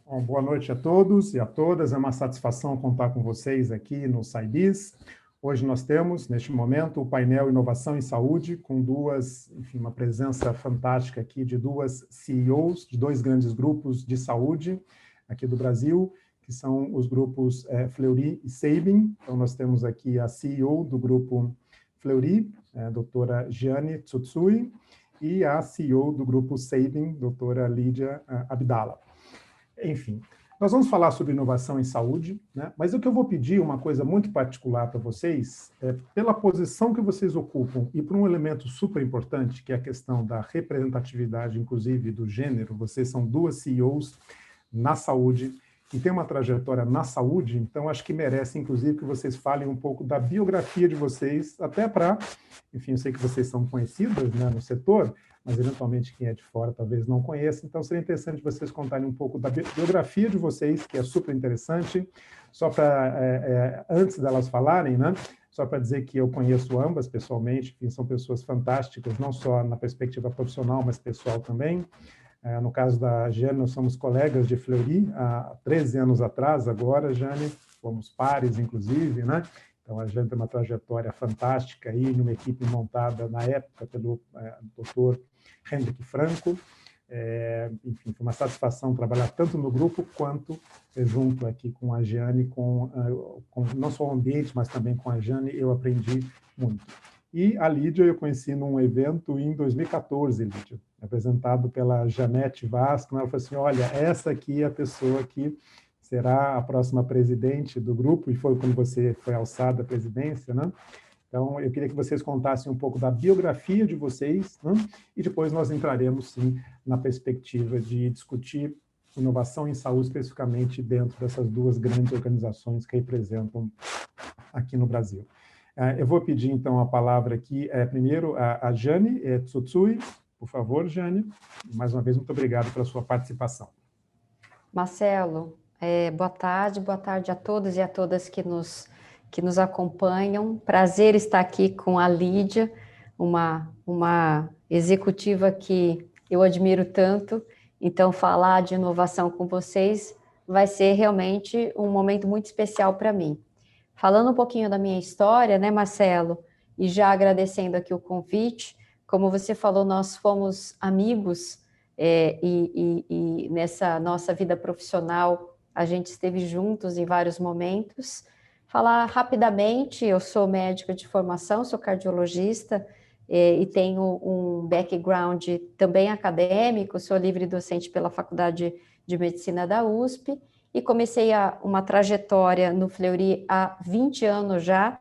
Bom, boa noite a todos e a todas. É uma satisfação contar com vocês aqui no SciBiz. Hoje nós temos, neste momento, o painel Inovação em Saúde, com uma presença fantástica aqui de duas CEOs, de dois grandes grupos de saúde aqui do Brasil, que são os grupos Fleury e Sabin. Então, nós temos aqui a CEO do grupo Fleury, a doutora Giane Tsutsui, e a CEO do grupo Sabin, doutora Lídia Abdala. Enfim, nós vamos falar sobre inovação em saúde, né? Mas o que eu vou pedir, uma coisa muito particular para vocês, pela posição que vocês ocupam e por um elemento super importante, que é a questão da representatividade, inclusive do gênero. Vocês são duas CEOs na saúde e têm uma trajetória na saúde, então acho que merece, inclusive, que vocês falem um pouco da biografia de vocês, até para, enfim, eu sei que vocês são conhecidas, né, no setor, mas eventualmente quem é de fora talvez não conheça, então seria interessante vocês contarem um pouco da biografia de vocês, que é super interessante, só para, antes delas falarem, né, só para dizer que eu conheço ambas pessoalmente, que são pessoas fantásticas, não só na perspectiva profissional, mas pessoal também. No caso da Jane, nós somos colegas de Fleury há 13 anos atrás, agora, Jane, fomos pares, inclusive, né? Então, a Jane tem uma trajetória fantástica aí, numa equipe montada, na época, pelo Dr. Hendrik Franco. Enfim, foi uma satisfação trabalhar tanto no grupo quanto junto aqui com a Jane, com não só o ambiente, mas também com a Jane, eu aprendi muito. E a Lídia eu conheci num evento em 2014, Lídia, apresentado pela Janete Vasco. Ela falou assim, olha, essa aqui é a pessoa que será a próxima presidente do grupo, e foi quando você foi alçada à presidência, né? Então, eu queria que vocês contassem um pouco da biografia de vocês, né? E depois nós entraremos, sim, na perspectiva de discutir inovação em saúde, especificamente dentro dessas duas grandes organizações que representam aqui no Brasil. Eu vou pedir, então, a palavra aqui, primeiro, a Giane Tsutsui. Por favor, Giane. Mais uma vez, muito obrigado pela sua participação. Marcelo, boa tarde a todos e a todas que nos acompanham. Prazer estar aqui com a Lídia, uma executiva que eu admiro tanto. Então, falar de inovação com vocês vai ser realmente um momento muito especial para mim. Falando um pouquinho da minha história, né, Marcelo, e já agradecendo aqui o convite, como você falou, nós fomos amigos e nessa nossa vida profissional a gente esteve juntos em vários momentos. Falar rapidamente, eu sou médica de formação, sou cardiologista e tenho um background também acadêmico, sou livre docente pela Faculdade de Medicina da USP, e comecei uma trajetória no Fleury há 20 anos já,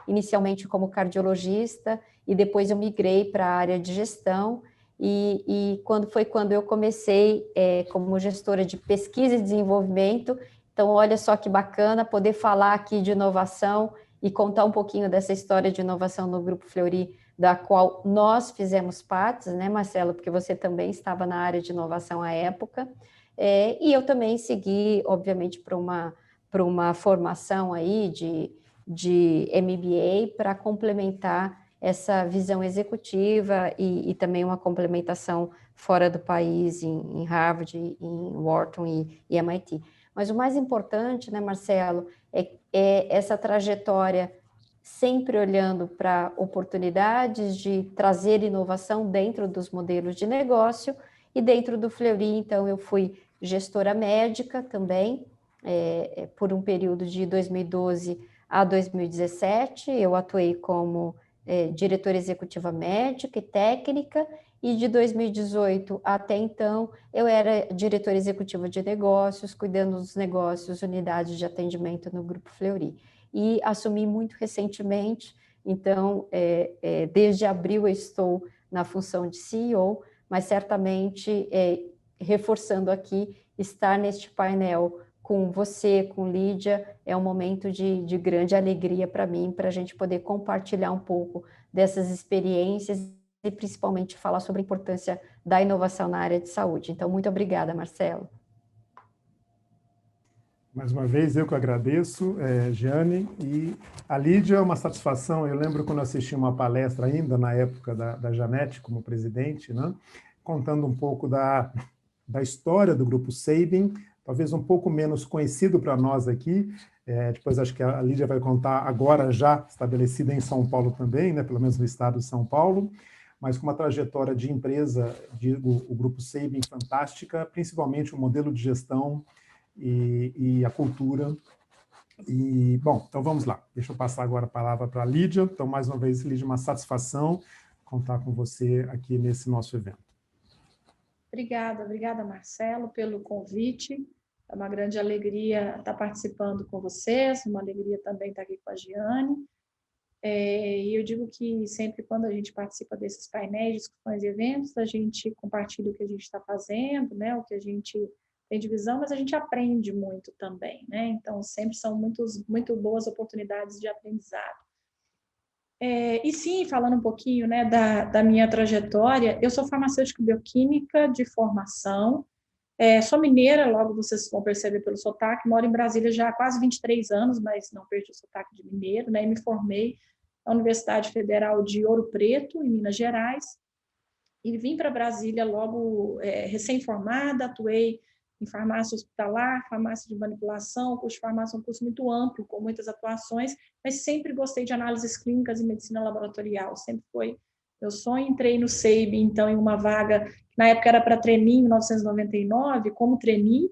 inicialmente como cardiologista, e depois eu migrei para a área de gestão, e quando eu comecei como gestora de pesquisa e desenvolvimento. Então, olha só que bacana poder falar aqui de inovação e contar um pouquinho dessa história de inovação no Grupo Fleury, da qual nós fizemos parte, né, Marcelo, porque você também estava na área de inovação à época. E eu também segui, obviamente, para uma formação aí de MBA para complementar essa visão executiva e também uma complementação fora do país, em Harvard, em Wharton e MIT. Mas o mais importante, né, Marcelo, é essa trajetória sempre olhando para oportunidades de trazer inovação dentro dos modelos de negócio. E dentro do Fleury, então, eu fui gestora médica também, por um período de 2012 a 2017, eu atuei como diretora executiva médica e técnica, e de 2018 até então, eu era diretora executiva de negócios, cuidando dos negócios, unidades de atendimento no Grupo Fleury. E assumi muito recentemente, então, desde abril eu estou na função de CEO, mas certamente, reforçando aqui, estar neste painel com você, com Lídia, é um momento de grande alegria para mim, para a gente poder compartilhar um pouco dessas experiências e principalmente falar sobre a importância da inovação na área de saúde. Então, muito obrigada, Marcelo. Mais uma vez, eu que agradeço, Giane, e a Lídia é uma satisfação. Eu lembro quando eu assisti uma palestra ainda, na época da Janete como presidente, né, contando um pouco da história do Grupo Sabin, talvez um pouco menos conhecido para nós aqui. Depois acho que a Lídia vai contar, agora já estabelecida em São Paulo também, né, pelo menos no estado de São Paulo, mas com uma trajetória de empresa, digo, o Grupo Sabin fantástica, principalmente o modelo de gestão e a cultura. E, bom, então vamos lá. Deixa eu passar agora a palavra para a Lídia. Então, mais uma vez, Lídia, uma satisfação contar com você aqui nesse nosso evento. Obrigada, Marcelo, pelo convite. É uma grande alegria estar participando com vocês, uma alegria também estar aqui com a Giane. E eu digo que sempre quando a gente participa desses painéis, discussões e eventos, a gente compartilha o que a gente está fazendo, né, o que a gente tem de visão, mas a gente aprende muito também, né? Então, sempre são muito boas oportunidades de aprendizado. E sim, falando um pouquinho, né, da minha trajetória, eu sou farmacêutica bioquímica de formação, sou mineira, logo vocês vão perceber pelo sotaque, moro em Brasília já há quase 23 anos, mas não perdi o sotaque de mineiro, né, e me formei na Universidade Federal de Ouro Preto, em Minas Gerais, e vim para Brasília logo recém-formada, atuei em farmácia hospitalar, farmácia de manipulação, o curso de farmácia é um curso muito amplo, com muitas atuações, mas sempre gostei de análises clínicas e medicina laboratorial, sempre foi meu sonho. Entrei no SEIB, então, em uma vaga, que na época era para trainee, em 1999, como trainee,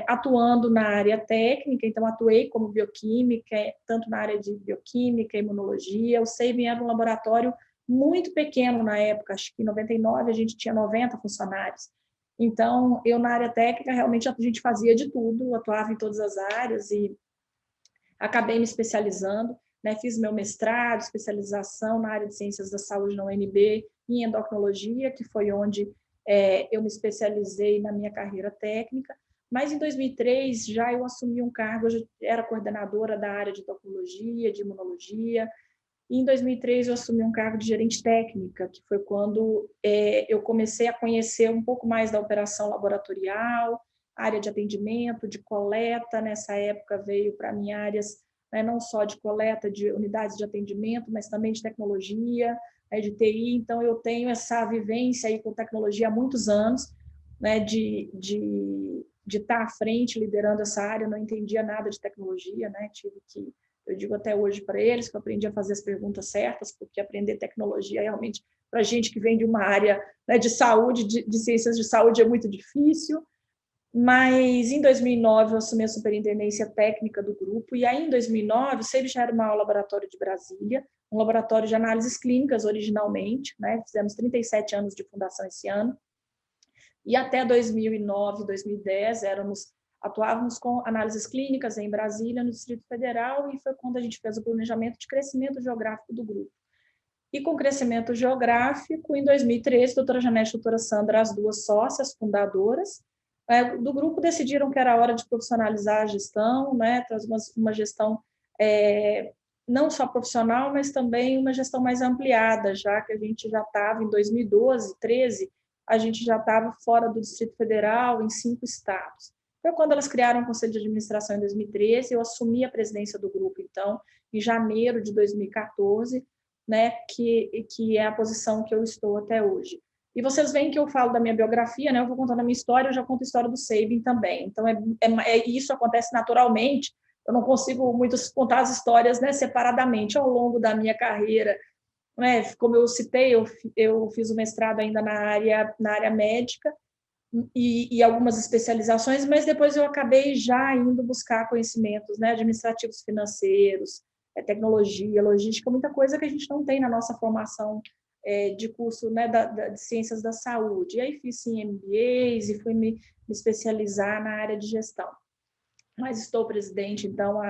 atuando na área técnica, então atuei como bioquímica, tanto na área de bioquímica, imunologia. O SEIB era um laboratório muito pequeno na época, acho que em 99 a gente tinha 90 funcionários. Então, eu na área técnica, realmente a gente fazia de tudo, atuava em todas as áreas e acabei me especializando, né? Fiz meu mestrado, especialização na área de ciências da saúde na UNB, em endocrinologia, que foi onde eu me especializei na minha carreira técnica. Mas em 2003 já eu assumi um cargo, eu era coordenadora da área de endocrinologia, de imunologia. E em 2003 eu assumi um cargo de gerente técnica, que foi quando eu comecei a conhecer um pouco mais da operação laboratorial, área de atendimento, de coleta. Nessa época veio para mim áreas, né, não só de coleta, de unidades de atendimento, mas também de tecnologia, de TI. Então eu tenho essa vivência aí com tecnologia há muitos anos, né, de estar à frente, liderando essa área. Eu não entendia nada de tecnologia, né, tive que... Eu digo até hoje para eles que eu aprendi a fazer as perguntas certas, porque aprender tecnologia realmente, para gente que vem de uma área, né, de saúde, de ciências de saúde, é muito difícil. Mas em 2009 eu assumi a superintendência técnica do grupo, e aí em 2009 o SEIB já era o maior laboratório de Brasília, um laboratório de análises clínicas originalmente, né, fizemos 37 anos de fundação esse ano, e até 2009, 2010 atuávamos com análises clínicas em Brasília, no Distrito Federal, e foi quando a gente fez o planejamento de crescimento geográfico do grupo. E com crescimento geográfico, em 2013, a doutora Janete e a doutora Sandra, as duas sócias fundadoras do grupo, decidiram que era hora de profissionalizar a gestão, né, trazer uma gestão não só profissional, mas também uma gestão mais ampliada, já que a gente já estava em 2012, 13, a gente já estava fora do Distrito Federal, em 5 estados. Foi quando elas criaram o Conselho de Administração em 2013, eu assumi a presidência do grupo, então, em janeiro de 2014, né, que é a posição que eu estou até hoje. E vocês veem que eu falo da minha biografia, né, eu vou contando a minha história, eu já conto a história do Sabin também. Então, isso acontece naturalmente, eu não consigo muito contar as histórias, né, separadamente ao longo da minha carreira. Né, como eu citei, eu fiz o mestrado ainda na área médica, e algumas especializações, mas depois eu acabei já indo buscar conhecimentos, né, administrativos financeiros, tecnologia, logística, muita coisa que a gente não tem na nossa formação de curso, né, de ciências da saúde. E aí fiz sim MBAs e fui me especializar na área de gestão. Mas estou presidente, então,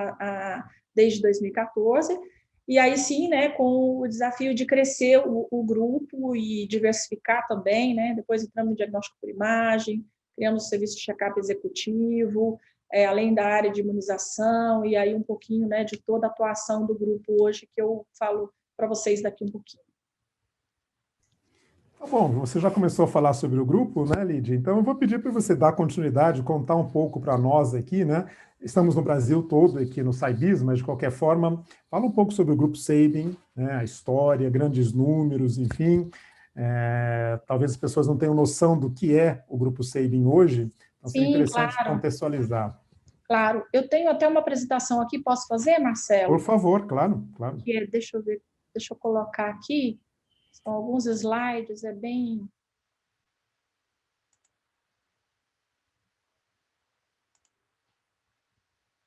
desde 2014, e aí sim, né, com o desafio de crescer o grupo e diversificar também, né, depois entramos no diagnóstico por imagem, criamos o serviço de check-up executivo, além da área de imunização, e aí um pouquinho, né, de toda a atuação do grupo hoje, que eu falo para vocês daqui um pouquinho. Tá bom, você já começou a falar sobre o grupo, né, Lídia? Então eu vou pedir para você dar continuidade, contar um pouco para nós aqui, né? Estamos no Brasil todo aqui no SciBiz, mas de qualquer forma, fala um pouco sobre o Grupo Sabin, né, a história, grandes números, enfim. Talvez as pessoas não tenham noção do que é o Grupo Sabin hoje, Então, seria Sim, interessante claro, contextualizar. claro. Eu tenho até uma apresentação aqui, posso fazer, Por Marcelo? favor, claro, claro. Que é, deixa eu ver, deixa eu colocar aqui, são alguns slides, é bem...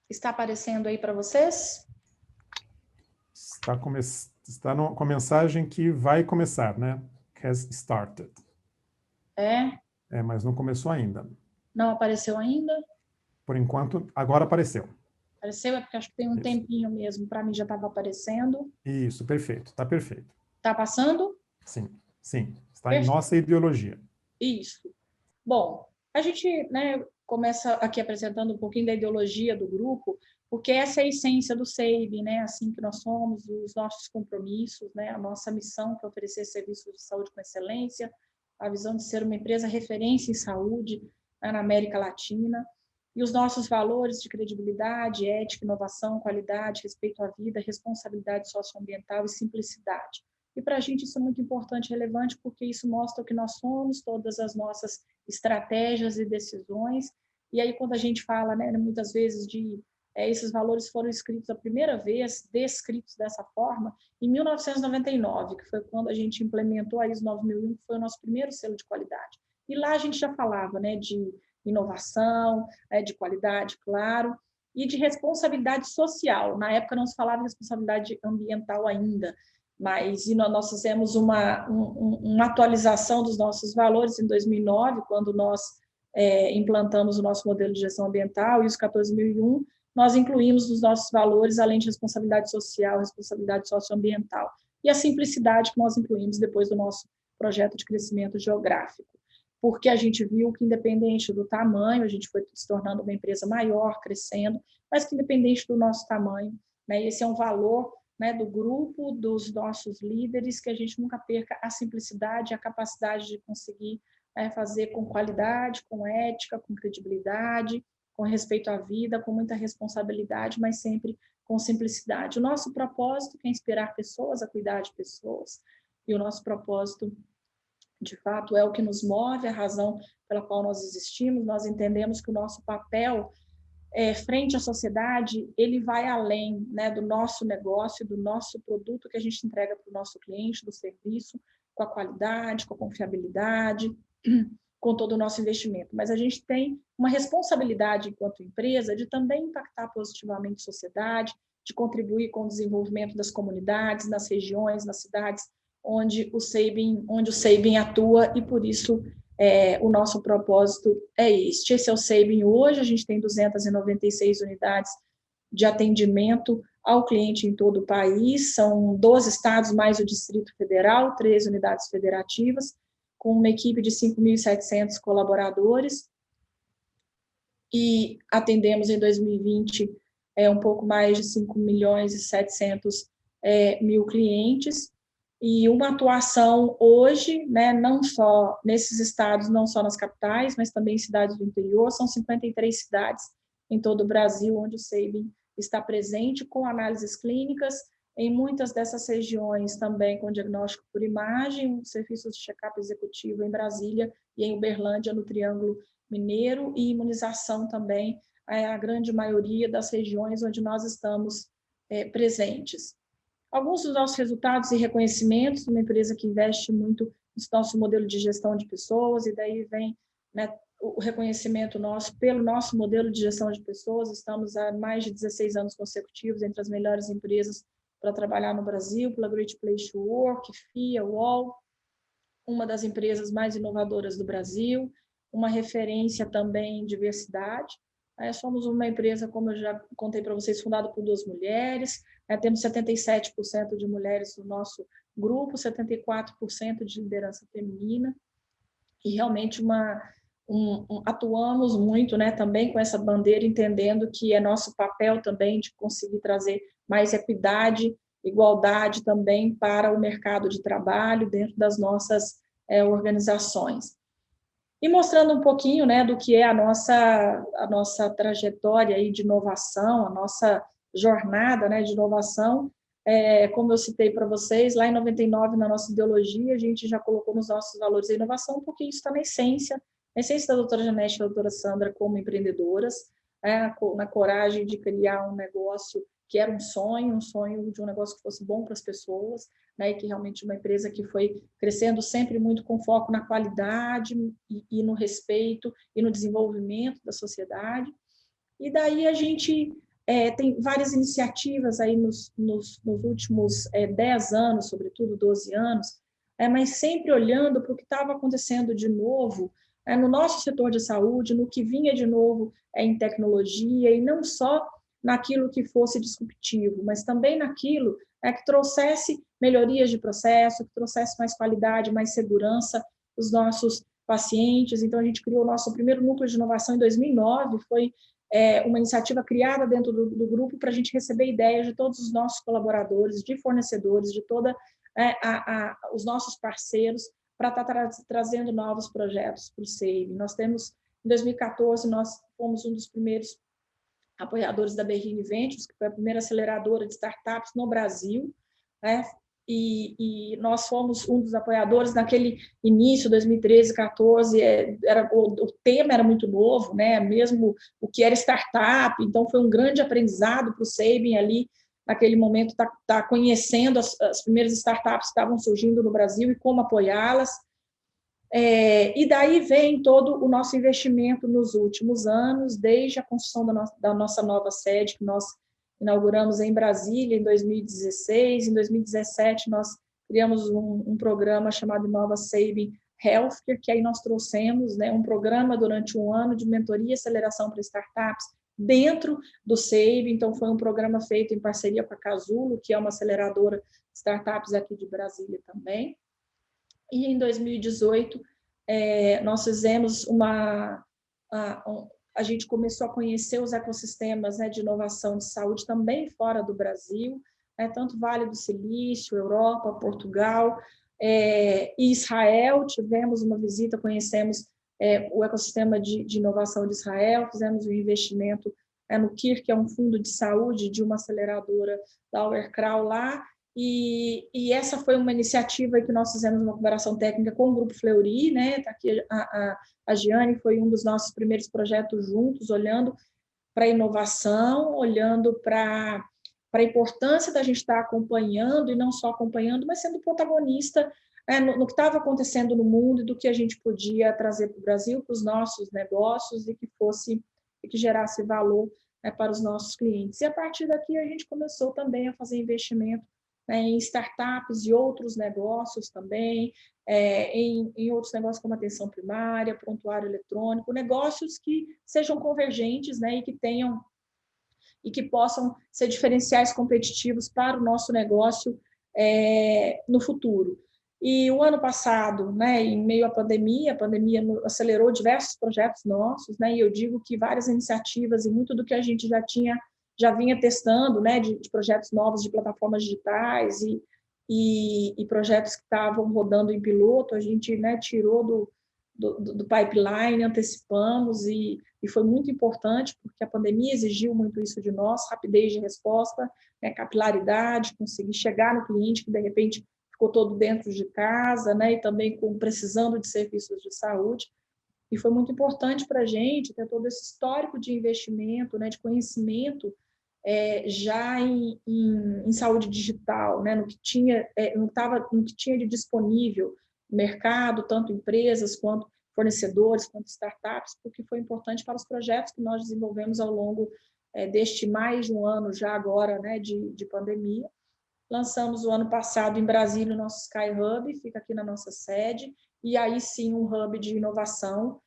Está aparecendo aí para vocês? Está com a mensagem que vai começar, né? Has started. É, Mas não começou ainda. não apareceu ainda? Por enquanto, agora apareceu. Apareceu, é porque acho que tem um tempinho mesmo, para mim já estava aparecendo. Isso, perfeito, está perfeito. Está passando? Sim, sim, está em Perfeito. nossa ideologia. Isso. Bom, a gente, né, começa aqui apresentando um pouquinho da ideologia do grupo, porque essa é a essência do SEIB, né, assim que nós somos, os nossos compromissos, né, a nossa missão que é oferecer serviços de saúde com excelência, a visão de ser uma empresa referência em saúde, né, na América Latina, e os nossos valores de credibilidade, ética, inovação, qualidade, respeito à vida, responsabilidade socioambiental e simplicidade. E para a gente isso é muito importante e relevante, porque isso mostra o que nós somos, todas as nossas estratégias e decisões. E aí, quando a gente fala, né, muitas vezes, de esses valores foram escritos a primeira vez, descritos dessa forma, em 1999, que foi quando a gente implementou a ISO 9001, que foi o nosso primeiro selo de qualidade. E lá a gente já falava, né, de inovação, de qualidade, claro, e de responsabilidade social. Na época não se falava em responsabilidade ambiental ainda, mas nós fizemos uma atualização dos nossos valores em 2009, quando nós implantamos o nosso modelo de gestão ambiental, ISO 14001, nós incluímos nos nossos valores, além de responsabilidade social, responsabilidade socioambiental, e a simplicidade que nós incluímos depois do nosso projeto de crescimento geográfico, porque a gente viu que, independente do tamanho, a gente foi se tornando uma empresa maior, crescendo, mas que, independente do nosso tamanho, né, esse é um valor, né, do grupo, dos nossos líderes, que a gente nunca perca a simplicidade, a capacidade de conseguir fazer com qualidade, com ética, com credibilidade, com respeito à vida, com muita responsabilidade, mas sempre com simplicidade. O nosso propósito é inspirar pessoas a cuidar de pessoas, e o nosso propósito, de fato, é o que nos move, a razão pela qual nós existimos. Nós entendemos que o nosso papel frente à sociedade, ele vai além, né, do nosso negócio, do nosso produto que a gente entrega para o nosso cliente, do serviço, com a qualidade, com a confiabilidade, com todo o nosso investimento. Mas a gente tem uma responsabilidade enquanto empresa de também impactar positivamente a sociedade, de contribuir com o desenvolvimento das comunidades, nas regiões, nas cidades onde o SEIBM atua, e por isso o nosso propósito é este. Esse é o SEIBM hoje, a gente tem 296 unidades de atendimento ao cliente em todo o país, são 12 estados mais o Distrito Federal, 13 unidades federativas, com uma equipe de 5.700 colaboradores, e atendemos em 2020 um pouco mais de 5.700.000 clientes, e uma atuação hoje, né, não só nesses estados, não só nas capitais, mas também em cidades do interior, são 53 cidades em todo o Brasil, onde o SEIBM está presente, com análises clínicas, em muitas dessas regiões também com diagnóstico por imagem, serviços de check-up executivo em Brasília e em Uberlândia, no Triângulo Mineiro, e imunização também, a grande maioria das regiões onde nós estamos presentes. Alguns dos nossos resultados e reconhecimentos, uma empresa que investe muito no nosso modelo de gestão de pessoas, e daí vem, né, o reconhecimento nosso pelo nosso modelo de gestão de pessoas. Estamos há mais de 16 anos consecutivos entre as melhores empresas para trabalhar no Brasil, pela Great Place to Work, FIA, UOL, uma das empresas mais inovadoras do Brasil, uma referência também em diversidade. Somos uma empresa, como eu já contei para vocês, fundada por 2 mulheres, temos 77% de mulheres no nosso grupo, 74% de liderança feminina, e realmente atuamos muito, né, também com essa bandeira, entendendo que é nosso papel também de conseguir trazer mais equidade, igualdade também para o mercado de trabalho dentro das nossas organizações. E mostrando um pouquinho, né, do que é a nossa trajetória aí de inovação, a nossa jornada, né, de inovação. Como eu citei para vocês, lá em 99, na nossa ideologia, a gente já colocou nos nossos valores a inovação, porque isso está na essência a essência da doutora Janete e da doutora Sandra como empreendedoras, na coragem de criar um negócio que era um sonho de um negócio que fosse bom para as pessoas, né, e que realmente uma empresa que foi crescendo sempre muito com foco na qualidade e no respeito e no desenvolvimento da sociedade. E daí a gente tem várias iniciativas aí nos últimos 10 anos, sobretudo 12 anos, mas sempre olhando para o que estava acontecendo de novo no nosso setor de saúde, no que vinha de novo em tecnologia, e não só naquilo que fosse disruptivo, mas também naquilo que trouxesse melhorias de processo, que trouxesse mais qualidade, mais segurança para os nossos pacientes. Então, a gente criou o nosso primeiro núcleo de inovação em 2009, foi uma iniciativa criada dentro do grupo para a gente receber ideias de todos os nossos colaboradores, de fornecedores, de todos os nossos parceiros, para estar trazendo novos projetos para o SEIB. Nós temos, em 2014, nós fomos um dos primeiros apoiadores da Berrini Ventures, que foi a primeira aceleradora de startups no Brasil, né? E nós fomos um dos apoiadores naquele início, 2013, 2014, o tema era muito novo, né? Mesmo o que era startup, então foi um grande aprendizado para o SEIB ali, naquele momento, tá conhecendo as primeiras startups que estavam surgindo no Brasil e como apoiá-las. E daí vem todo o nosso investimento nos últimos anos, desde a construção da nossa nova sede, que nós inauguramos em Brasília em 2016. Em 2017, nós criamos um programa chamado Inova SEIB Healthcare, que aí nós trouxemos, né, um programa durante um ano de mentoria e aceleração para startups dentro do SEIB. Então, foi um programa feito em parceria com a Casulo, que é uma aceleradora de startups aqui de Brasília também. E em 2018, nós fizemos a gente começou a conhecer os ecossistemas, né, de inovação de saúde também fora do Brasil, tanto Vale do Silício, Europa, Portugal e Israel. Tivemos uma visita, conhecemos o ecossistema de inovação de Israel, fizemos um investimento no KIR, que é um fundo de saúde de uma aceleradora da Auerkrau lá. E essa foi uma iniciativa que nós fizemos uma cooperação técnica com o Grupo Fleury, né? Tá aqui a Giane, foi um dos nossos primeiros projetos juntos, olhando para a inovação, olhando para a importância da gente estar acompanhando, e não só acompanhando, mas sendo protagonista no que estava acontecendo no mundo e do que a gente podia trazer para o Brasil, para os nossos negócios, e que gerasse valor para os nossos clientes. E a partir daqui a gente começou também a fazer investimento em startups e outros negócios também, em outros negócios como atenção primária, prontuário eletrônico, negócios que sejam convergentes, né, e que possam ser diferenciais competitivos para o nosso negócio no futuro. E o ano passado, né, em meio à pandemia, a pandemia acelerou diversos projetos nossos, né, e eu digo que várias iniciativas e muito do que a gente já vinha testando, né, de projetos novos de plataformas digitais e projetos que estavam rodando em piloto, a gente, né, tirou do pipeline, antecipamos, e foi muito importante, porque a pandemia exigiu muito isso de nós, rapidez de resposta, né, capilaridade, conseguir chegar no cliente que, de repente, ficou todo dentro de casa, né, e também precisando de serviços de saúde. E foi muito importante para a gente ter todo esse histórico de investimento, né, de conhecimento, já em saúde digital, né, no que tinha de disponível no mercado, tanto empresas quanto fornecedores, quanto startups, porque foi importante para os projetos que nós desenvolvemos ao longo deste mais de um ano já agora, né, de pandemia. Lançamos o ano passado em Brasília o nosso Sky Hub, fica aqui na nossa sede, e aí sim um hub de inovação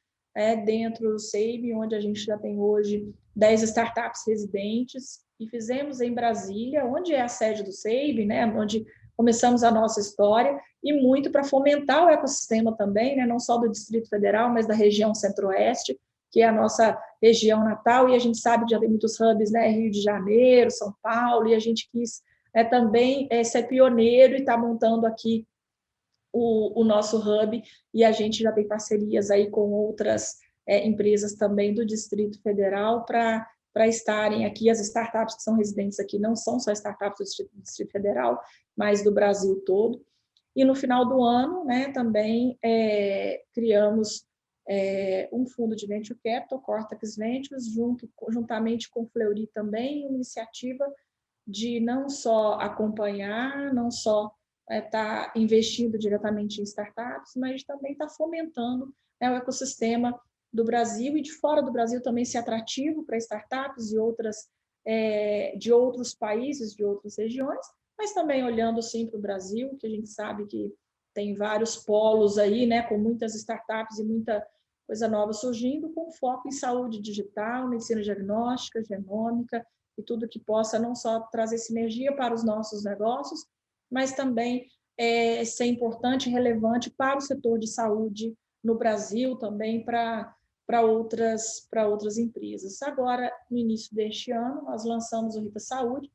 dentro do SEIB, onde a gente já tem hoje 10 startups residentes, e fizemos em Brasília, onde é a sede do SEIB, né, onde começamos a nossa história, e muito para fomentar o ecossistema também, né, não só do Distrito Federal, mas da região Centro-Oeste, que é a nossa região natal, e a gente sabe que já tem muitos hubs, né, Rio de Janeiro, São Paulo, e a gente quis também ser pioneiro e está montando aqui o nosso hub, e a gente já tem parcerias aí com outras empresas também do Distrito Federal para estarem aqui. As startups que são residentes aqui não são só startups do Distrito Federal, mas do Brasil todo. E no final do ano, né, também criamos um fundo de Venture Capital, Cortex Ventures, juntamente com o Fleury também, uma iniciativa de não só acompanhar, não só estar investindo diretamente em startups, mas também estar fomentando, né, o ecossistema do Brasil e de fora do Brasil também ser atrativo para startups de outros países, de outras regiões, mas também olhando sim para o Brasil, que a gente sabe que tem vários polos aí, né, com muitas startups e muita coisa nova surgindo, com foco em saúde digital, medicina diagnóstica, genômica, e tudo que possa não só trazer sinergia para os nossos negócios, mas também ser importante e relevante para o setor de saúde no Brasil, também para outras empresas. Agora, no início deste ano, nós lançamos o Rita Saúde,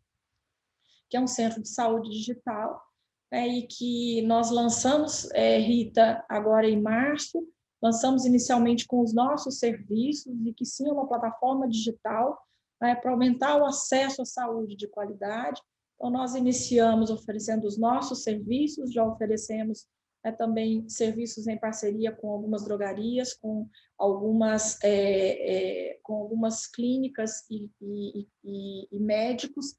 que é um centro de saúde digital, e que nós lançamos, Rita, agora em março, lançamos inicialmente com os nossos serviços, e que sim é uma plataforma digital, para aumentar o acesso à saúde de qualidade. Então, nós iniciamos oferecendo os nossos serviços, já oferecemos também serviços em parceria com algumas drogarias, com algumas clínicas e médicos,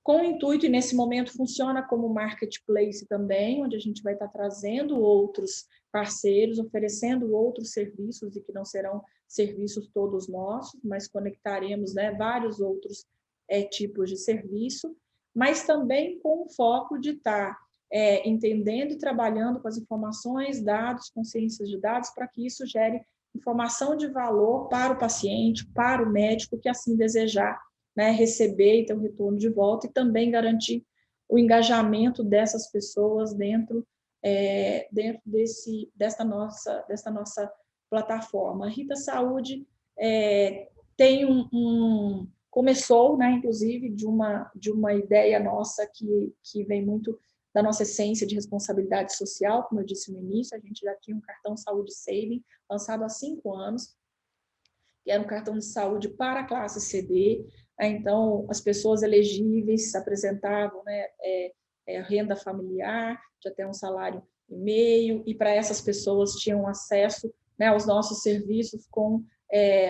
com o intuito, e nesse momento funciona como marketplace também, onde a gente vai estar trazendo outros parceiros, oferecendo outros serviços, e que não serão serviços todos nossos, mas conectaremos, né, vários outros tipos de serviço, mas também com o foco de estar entendendo e trabalhando com as informações, dados, consciências de dados, para que isso gere informação de valor para o paciente, para o médico, que assim desejar, né, receber e ter um retorno de volta, e também garantir o engajamento dessas pessoas dentro desta nossa plataforma. A Rita Saúde tem começou, né, inclusive, de uma ideia nossa que vem muito da nossa essência de responsabilidade social, como eu disse no início. A gente já tinha um cartão Saúde Saving, lançado há 5 anos, que era um cartão de saúde para a classe CD. Então, as pessoas elegíveis apresentavam, né, renda familiar, de até um salário e meio, e para essas pessoas tinham acesso, né, aos nossos serviços com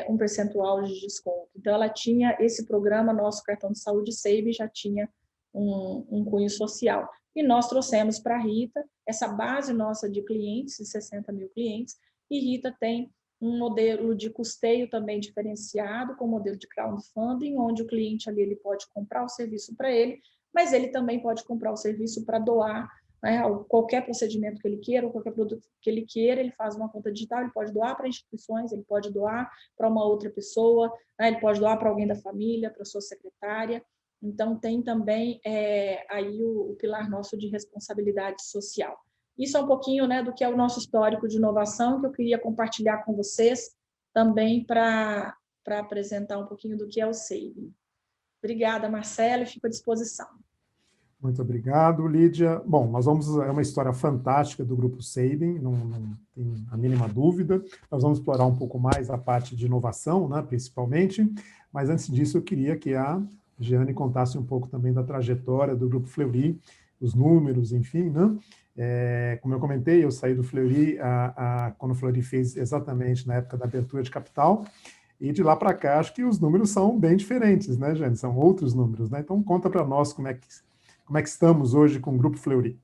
um percentual de desconto. Então, ela tinha esse programa, nosso cartão de saúde Save, já tinha um cunho social. E nós trouxemos para a Rita essa base nossa de clientes, de 60 mil clientes, e Rita tem um modelo de custeio também diferenciado, com modelo de crowdfunding, onde o cliente ali ele pode comprar o serviço para ele, mas ele também pode comprar o serviço para doar, né, qualquer procedimento que ele queira, ou qualquer produto que ele queira. Ele faz uma conta digital, ele pode doar para instituições, ele pode doar para uma outra pessoa, né, ele pode doar para alguém da família, para sua secretária. Então, tem também aí o pilar nosso de responsabilidade social. Isso é um pouquinho, né, do que é o nosso histórico de inovação, que eu queria compartilhar com vocês também para apresentar um pouquinho do que é o Saving. Obrigada, Marcelo, fico à disposição. Muito obrigado, Lídia. Bom, é uma história fantástica do Grupo Saving, não tem a mínima dúvida. Nós vamos explorar um pouco mais a parte de inovação, né, principalmente, mas antes disso eu queria que a Jeane contasse um pouco também da trajetória do Grupo Fleury, os números, enfim, né? Como eu comentei, eu saí do Fleury quando o Fleury fez exatamente na época da abertura de capital, e de lá para cá acho que os números são bem diferentes, né, Jeane? São outros números, né? Então conta para nós como é que estamos hoje com o Grupo Fleury.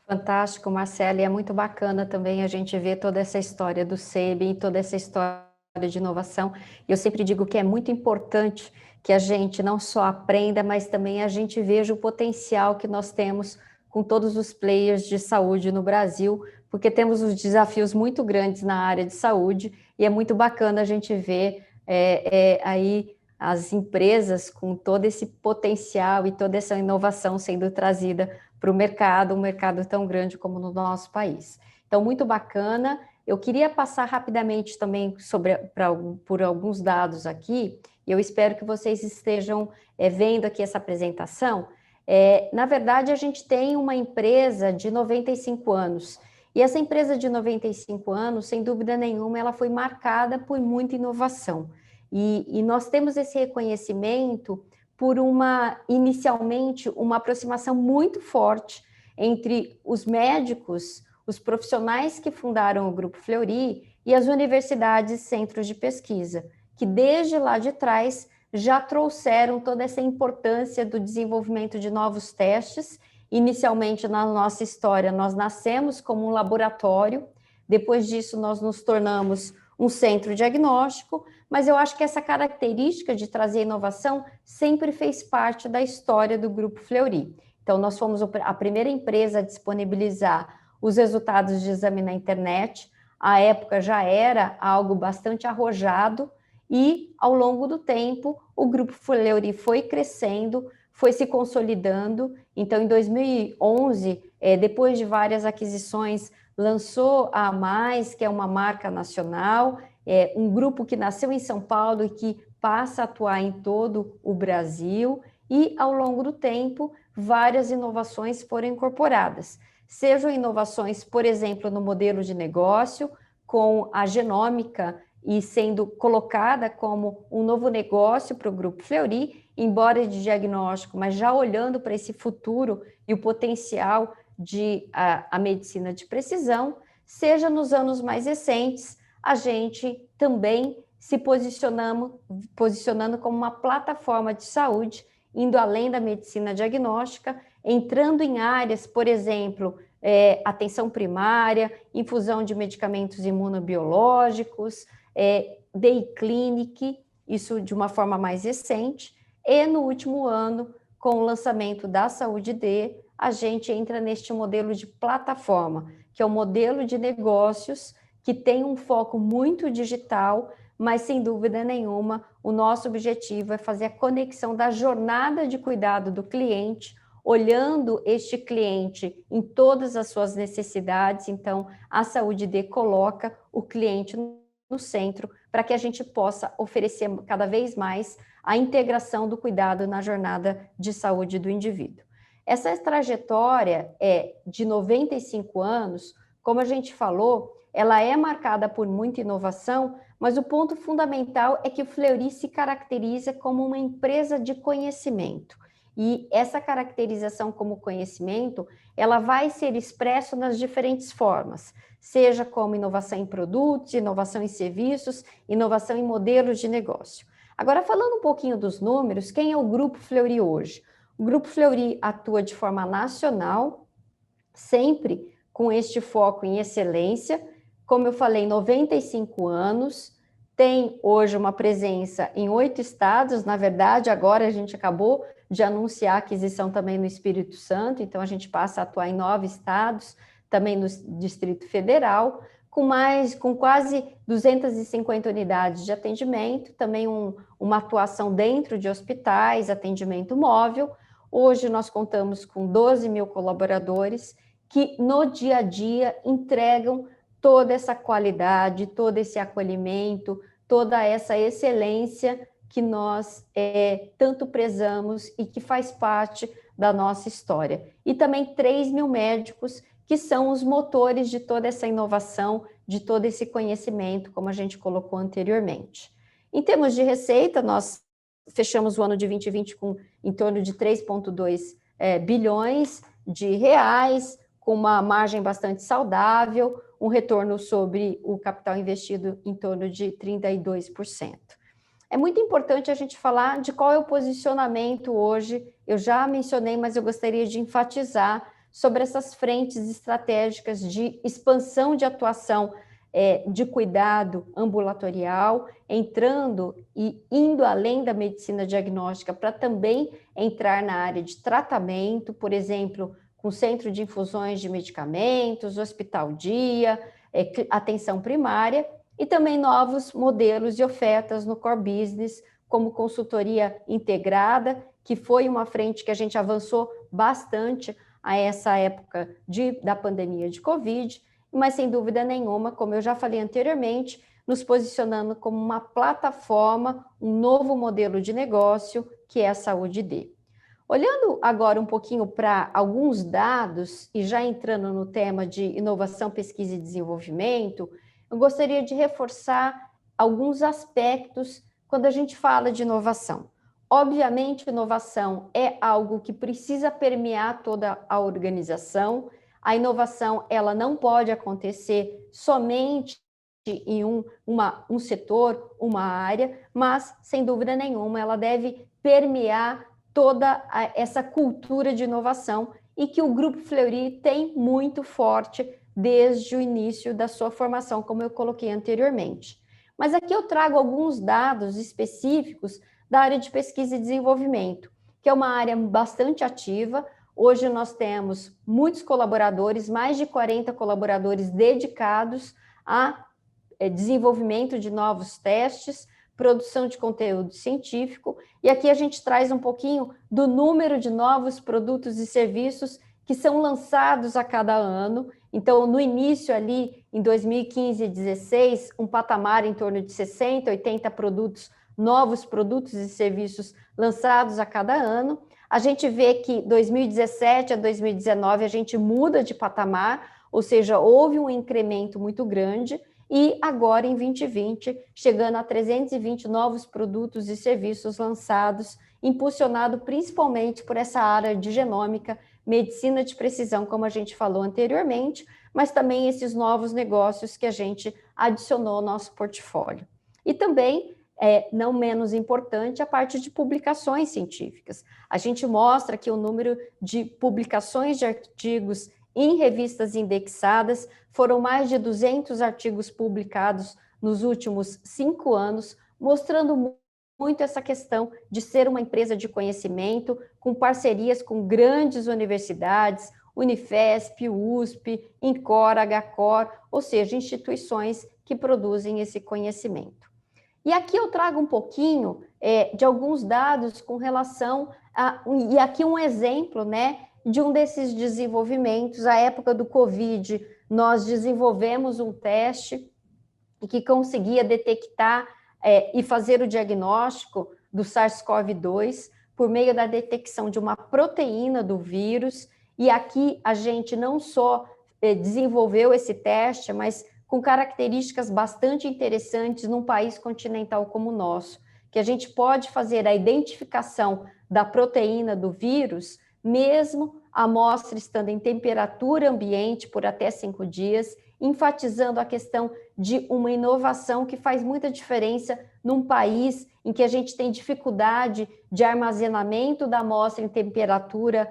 Fantástico, Marcelo, e é muito bacana também a gente ver toda essa história do Saving, toda essa história de inovação. Eu sempre digo que é muito importante que a gente não só aprenda, mas também a gente veja o potencial que nós temos com todos os players de saúde no Brasil, porque temos os desafios muito grandes na área de saúde, e é muito bacana a gente ver aí as empresas com todo esse potencial e toda essa inovação sendo trazida para o mercado, um mercado tão grande como no nosso país. Então, muito bacana. Eu queria passar rapidamente também por alguns dados aqui, e eu espero que vocês estejam vendo aqui essa apresentação. Na verdade, a gente tem uma empresa de 95 anos, e essa empresa de 95 anos, sem dúvida nenhuma, ela foi marcada por muita inovação. E nós temos esse reconhecimento por inicialmente, uma aproximação muito forte entre os médicos, os profissionais que fundaram o Grupo Fleury e as universidades e centros de pesquisa, que desde lá de trás já trouxeram toda essa importância do desenvolvimento de novos testes. Inicialmente, na nossa história, nós nascemos como um laboratório, depois disso nós nos tornamos um centro diagnóstico, mas eu acho que essa característica de trazer inovação sempre fez parte da história do Grupo Fleury. Então, nós fomos a primeira empresa a disponibilizar os resultados de exame na internet. À época já era algo bastante arrojado e, ao longo do tempo, o Grupo Fleury foi crescendo, foi se consolidando. Então, em 2011, depois de várias aquisições, lançou a Mais, que é uma marca nacional, um grupo que nasceu em São Paulo e que passa a atuar em todo o Brasil, e, ao longo do tempo, várias inovações foram incorporadas. Sejam inovações, por exemplo, no modelo de negócio, com a genômica e sendo colocada como um novo negócio para o Grupo Fleury, embora de diagnóstico, mas já olhando para esse futuro e o potencial de a medicina de precisão, seja nos anos mais recentes, a gente também se posicionando como uma plataforma de saúde, indo além da medicina diagnóstica, entrando em áreas, por exemplo, atenção primária, infusão de medicamentos imunobiológicos, day clinic, isso de uma forma mais recente, e no último ano, com o lançamento da Saúde D, a gente entra neste modelo de plataforma, que é um modelo de negócios que tem um foco muito digital, mas sem dúvida nenhuma, o nosso objetivo é fazer a conexão da jornada de cuidado do cliente, olhando este cliente em todas as suas necessidades. Então, a Saúde D coloca o cliente no centro para que a gente possa oferecer cada vez mais a integração do cuidado na jornada de saúde do indivíduo. Essa trajetória é de 95 anos, como a gente falou, ela é marcada por muita inovação, mas o ponto fundamental é que o Fleury se caracteriza como uma empresa de conhecimento. E essa caracterização como conhecimento, ela vai ser expressa nas diferentes formas, seja como inovação em produtos, inovação em serviços, inovação em modelos de negócio. Agora, falando um pouquinho dos números, quem é o Grupo Fleury hoje? O Grupo Fleury atua de forma nacional, sempre com este foco em excelência. Como eu falei, 95 anos, tem hoje uma presença em 8 estados, na verdade, agora a gente acabou de anunciar a aquisição também no Espírito Santo, então a gente passa a atuar em 9 estados, também no Distrito Federal, com quase 250 unidades de atendimento, também uma atuação dentro de hospitais, atendimento móvel. Hoje nós contamos com 12 mil colaboradores que no dia a dia entregam toda essa qualidade, todo esse acolhimento, toda essa excelência que nós tanto prezamos e que faz parte da nossa história. E também 3 mil médicos que são os motores de toda essa inovação, de todo esse conhecimento, como a gente colocou anteriormente. Em termos de receita, nós fechamos o ano de 2020 com em torno de 3,2 bilhões de reais, com uma margem bastante saudável, um retorno sobre o capital investido em torno de 32%. É muito importante a gente falar de qual é o posicionamento hoje, eu já mencionei, mas eu gostaria de enfatizar sobre essas frentes estratégicas de expansão de atuação de cuidado ambulatorial, entrando e indo além da medicina diagnóstica para também entrar na área de tratamento, por exemplo, com centro de infusões de medicamentos, hospital-dia, atenção primária, e também novos modelos e ofertas no core business, como consultoria integrada, que foi uma frente que a gente avançou bastante a essa época da pandemia de Covid, mas sem dúvida nenhuma, como eu já falei anteriormente, nos posicionando como uma plataforma, um novo modelo de negócio, que é a Saúde D. Olhando agora um pouquinho para alguns dados, e já entrando no tema de inovação, pesquisa e desenvolvimento, eu gostaria de reforçar alguns aspectos quando a gente fala de inovação. Obviamente, inovação é algo que precisa permear toda a organização. A inovação, ela não pode acontecer somente em um setor, uma área, mas, sem dúvida nenhuma, ela deve permear toda essa cultura de inovação e que o Grupo Fleury tem muito forte desde o início da sua formação, como eu coloquei anteriormente. Mas aqui eu trago alguns dados específicos da área de pesquisa e desenvolvimento, que é uma área bastante ativa. Hoje nós temos muitos colaboradores, mais de 40 colaboradores dedicados a desenvolvimento de novos testes, produção de conteúdo científico, e aqui a gente traz um pouquinho do número de novos produtos e serviços que são lançados a cada ano. Então, no início ali, em 2015 e 2016, um patamar em torno de 60, 80 novos produtos e serviços lançados a cada ano. A gente vê que 2017 a 2019 a gente muda de patamar, ou seja, houve um incremento muito grande, e agora em 2020, chegando a 320 novos produtos e serviços lançados, impulsionado principalmente por essa área de genômica, medicina de precisão, como a gente falou anteriormente, mas também esses novos negócios que a gente adicionou ao nosso portfólio. E também, não menos importante, a parte de publicações científicas. A gente mostra que o número de publicações de artigos em revistas indexadas foram mais de 200 artigos publicados nos últimos 5 anos, mostrando muito essa questão de ser uma empresa de conhecimento, com parcerias com grandes universidades, Unifesp, USP, INCOR, HCOR, ou seja, instituições que produzem esse conhecimento. E aqui eu trago um pouquinho de alguns dados com relação e aqui um exemplo, né, de um desses desenvolvimentos. À época do Covid, nós desenvolvemos um teste que conseguia detectar e fazer o diagnóstico do SARS-CoV-2 por meio da detecção de uma proteína do vírus, e aqui a gente não só desenvolveu esse teste, mas com características bastante interessantes num país continental como o nosso, que a gente pode fazer a identificação da proteína do vírus, mesmo a amostra estando em temperatura ambiente por até 5 dias, enfatizando a questão de uma inovação que faz muita diferença num país em que a gente tem dificuldade de armazenamento da amostra em temperatura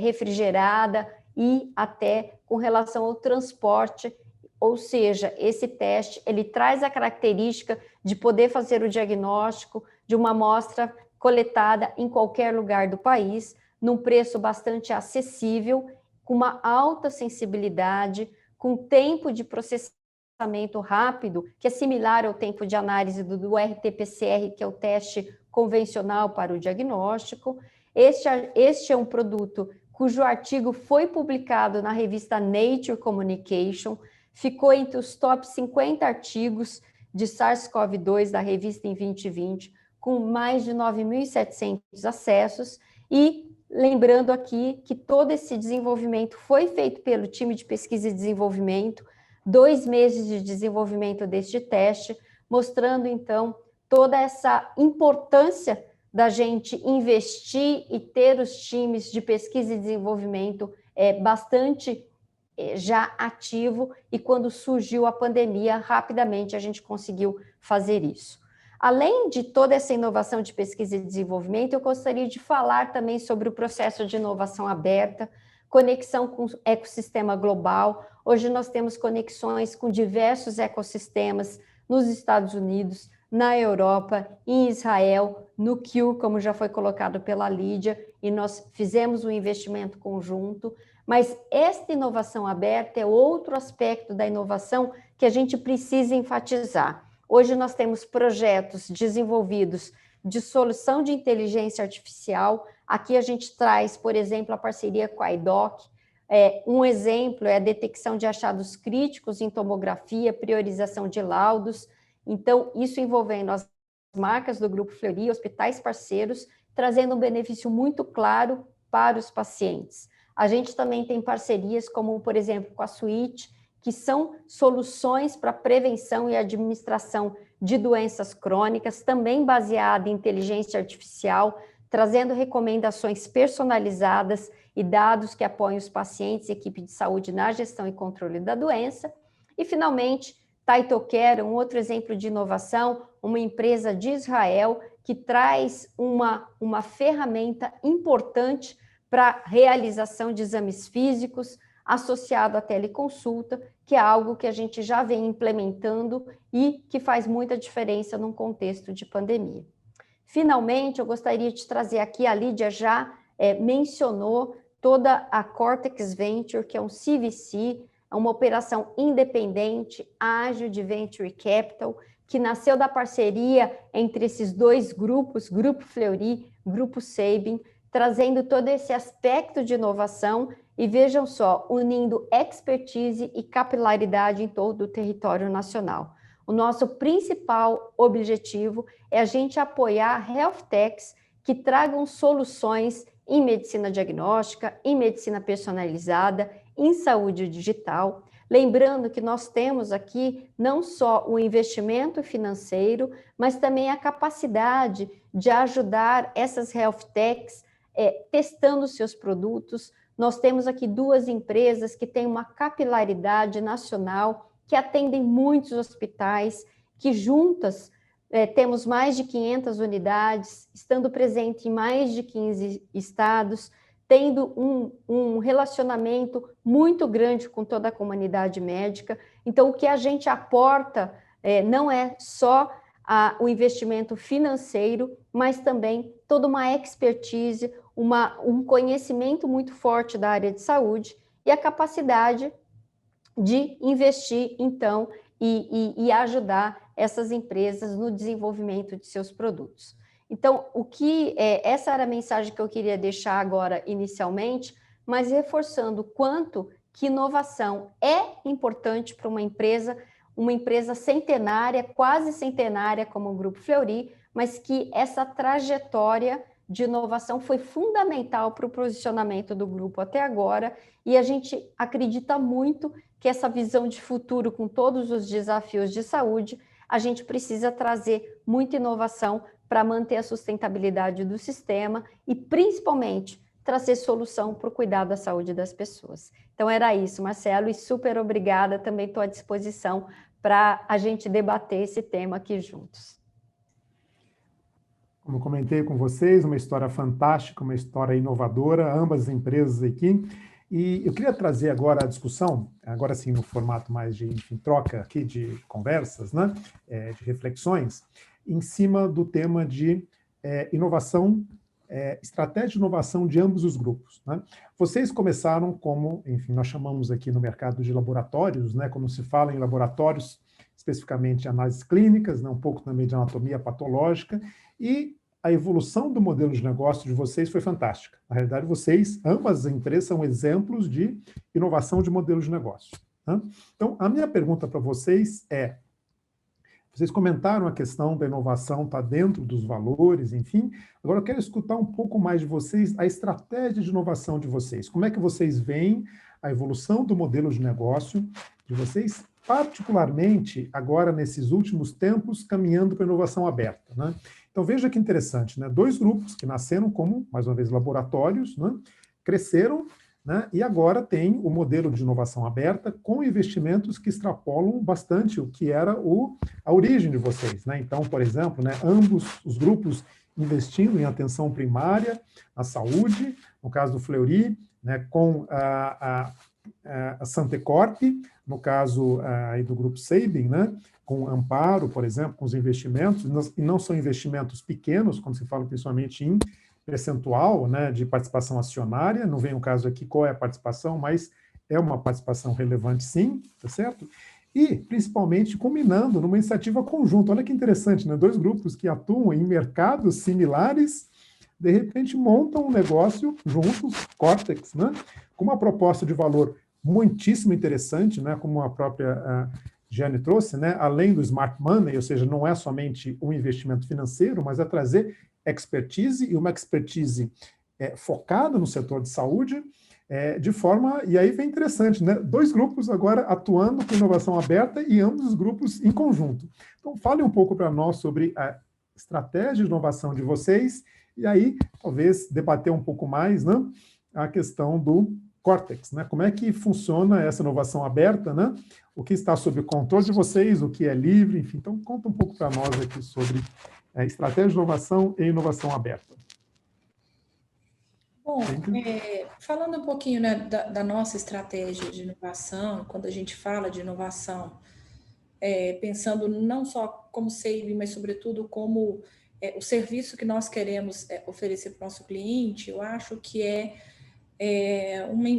refrigerada e até com relação ao transporte. Ou seja, esse teste, ele traz a característica de poder fazer o diagnóstico de uma amostra coletada em qualquer lugar do país, num preço bastante acessível, com uma alta sensibilidade, com tempo de processamento rápido, que é similar ao tempo de análise do RT-PCR, que é o teste convencional para o diagnóstico. Este é um produto cujo artigo foi publicado na revista Nature Communication, ficou entre os top 50 artigos de SARS-CoV-2 da revista em 2020, com mais de 9.700 acessos, e lembrando aqui que todo esse desenvolvimento foi feito pelo time de pesquisa e desenvolvimento, 2 meses de desenvolvimento deste teste, mostrando então toda essa importância da gente investir e ter os times de pesquisa e desenvolvimento bastante já ativo, e quando surgiu a pandemia, rapidamente a gente conseguiu fazer isso. Além de toda essa inovação de pesquisa e desenvolvimento, eu gostaria de falar também sobre o processo de inovação aberta, conexão com o ecossistema global. Hoje nós temos conexões com diversos ecossistemas nos Estados Unidos, na Europa, em Israel, no Q, como já foi colocado pela Lídia, e nós fizemos um investimento conjunto. Mas esta inovação aberta é outro aspecto da inovação que a gente precisa enfatizar. Hoje nós temos projetos desenvolvidos de solução de inteligência artificial. Aqui a gente traz, por exemplo, a parceria com a IDOC. Um exemplo é a detecção de achados críticos em tomografia, priorização de laudos. Então, isso envolvendo as marcas do Grupo Fleury, hospitais parceiros, trazendo um benefício muito claro para os pacientes. A gente também tem parcerias como, por exemplo, com a Switch, que são soluções para prevenção e administração de doenças crônicas, também baseada em inteligência artificial, trazendo recomendações personalizadas e dados que apoiam os pacientes e equipe de saúde na gestão e controle da doença. E, finalmente, Taitocare, um outro exemplo de inovação, uma empresa de Israel que traz uma ferramenta importante para a realização de exames físicos associado à teleconsulta, que é algo que a gente já vem implementando e que faz muita diferença num contexto de pandemia. Finalmente, eu gostaria de trazer aqui, a Lídia já mencionou toda a Cortex Venture, que é um CVC, é uma operação independente, ágil de Venture Capital, que nasceu da parceria entre esses dois grupos, Grupo Fleury, Grupo Sabin, trazendo todo esse aspecto de inovação e, vejam só, unindo expertise e capilaridade em todo o território nacional. O nosso principal objetivo é a gente apoiar health techs que tragam soluções em medicina diagnóstica, em medicina personalizada, em saúde digital. Lembrando que nós temos aqui não só o investimento financeiro, mas também a capacidade de ajudar essas health techs testando seus produtos. Nós temos aqui duas empresas que têm uma capilaridade nacional, que atendem muitos hospitais, que juntas temos mais de 500 unidades, estando presente em mais de 15 estados, tendo um relacionamento muito grande com toda a comunidade médica. Então, o que a gente aporta não é só o investimento financeiro, mas também toda uma expertise, um conhecimento muito forte da área de saúde e a capacidade de investir, então, e ajudar essas empresas no desenvolvimento de seus produtos. Então, essa era a mensagem que eu queria deixar agora inicialmente, mas reforçando o quanto que inovação é importante para uma empresa centenária, quase centenária como o Grupo Fleury, mas que essa trajetória de inovação foi fundamental para o posicionamento do grupo até agora, e a gente acredita muito que essa visão de futuro, com todos os desafios de saúde, a gente precisa trazer muita inovação para manter a sustentabilidade do sistema e, principalmente, trazer solução para o cuidado da saúde das pessoas. Então, era isso, Marcelo, e super obrigada, também estou à disposição para a gente debater esse tema aqui juntos. Como eu comentei com vocês, uma história fantástica, uma história inovadora, ambas as empresas aqui. E eu queria trazer agora a discussão, agora sim no formato mais de troca aqui de conversas, né, de reflexões, em cima do tema de inovação, estratégia de inovação de ambos os grupos. Né? Vocês começaram como, enfim, nós chamamos aqui no mercado de laboratórios, né, quando se fala em laboratórios, especificamente de análises clínicas, né, um pouco também de anatomia patológica, e a evolução do modelo de negócio de vocês foi fantástica. Na realidade, ambas as empresas são exemplos de inovação de modelo de negócio. Né? Então, a minha pergunta para vocês é, vocês comentaram a questão da inovação estar dentro dos valores, enfim, agora eu quero escutar um pouco mais de vocês, a estratégia de inovação de vocês. Como é que vocês veem a evolução do modelo de negócio de vocês, particularmente agora nesses últimos tempos, caminhando para a inovação aberta, né? Então, veja que interessante, né? Dois grupos que nasceram como, mais uma vez, laboratórios, né? Cresceram, né? E agora tem o modelo de inovação aberta com investimentos que extrapolam bastante o que era a origem de vocês, né? Então, por exemplo, né, ambos os grupos investindo em atenção primária, a saúde, no caso do Fleury, né, com a Santecorp, no caso aí do Grupo Sabin, né, com Amparo, por exemplo, com os investimentos, e não são investimentos pequenos, como se fala principalmente em percentual, né, de participação acionária, não vem o caso aqui qual é a participação, mas é uma participação relevante sim, tá certo? E, principalmente, combinando numa iniciativa conjunta. Olha que interessante, né? Dois grupos que atuam em mercados similares, de repente montam um negócio juntos, Cortex, né? Com uma proposta de valor muitíssimo interessante, né? Como a própria Jeane trouxe, né? Além do smart money, ou seja, não é somente um investimento financeiro, mas é trazer expertise, e uma expertise focada no setor de saúde, de forma, e aí vem interessante, né? Dois grupos agora atuando com inovação aberta e ambos os grupos em conjunto. Então, fale um pouco para nós sobre a estratégia de inovação de vocês, e aí talvez debater um pouco mais, né, a questão do Cortex, né? Como é que funciona essa inovação aberta, né? O que está sob o controle de vocês, o que é livre, enfim. Então, conta um pouco para nós aqui sobre estratégia de inovação e inovação aberta. Bom, falando um pouquinho, né, da nossa estratégia de inovação, quando a gente fala de inovação, pensando não só como saving, mas sobretudo como o serviço que nós queremos oferecer para o nosso cliente, eu acho que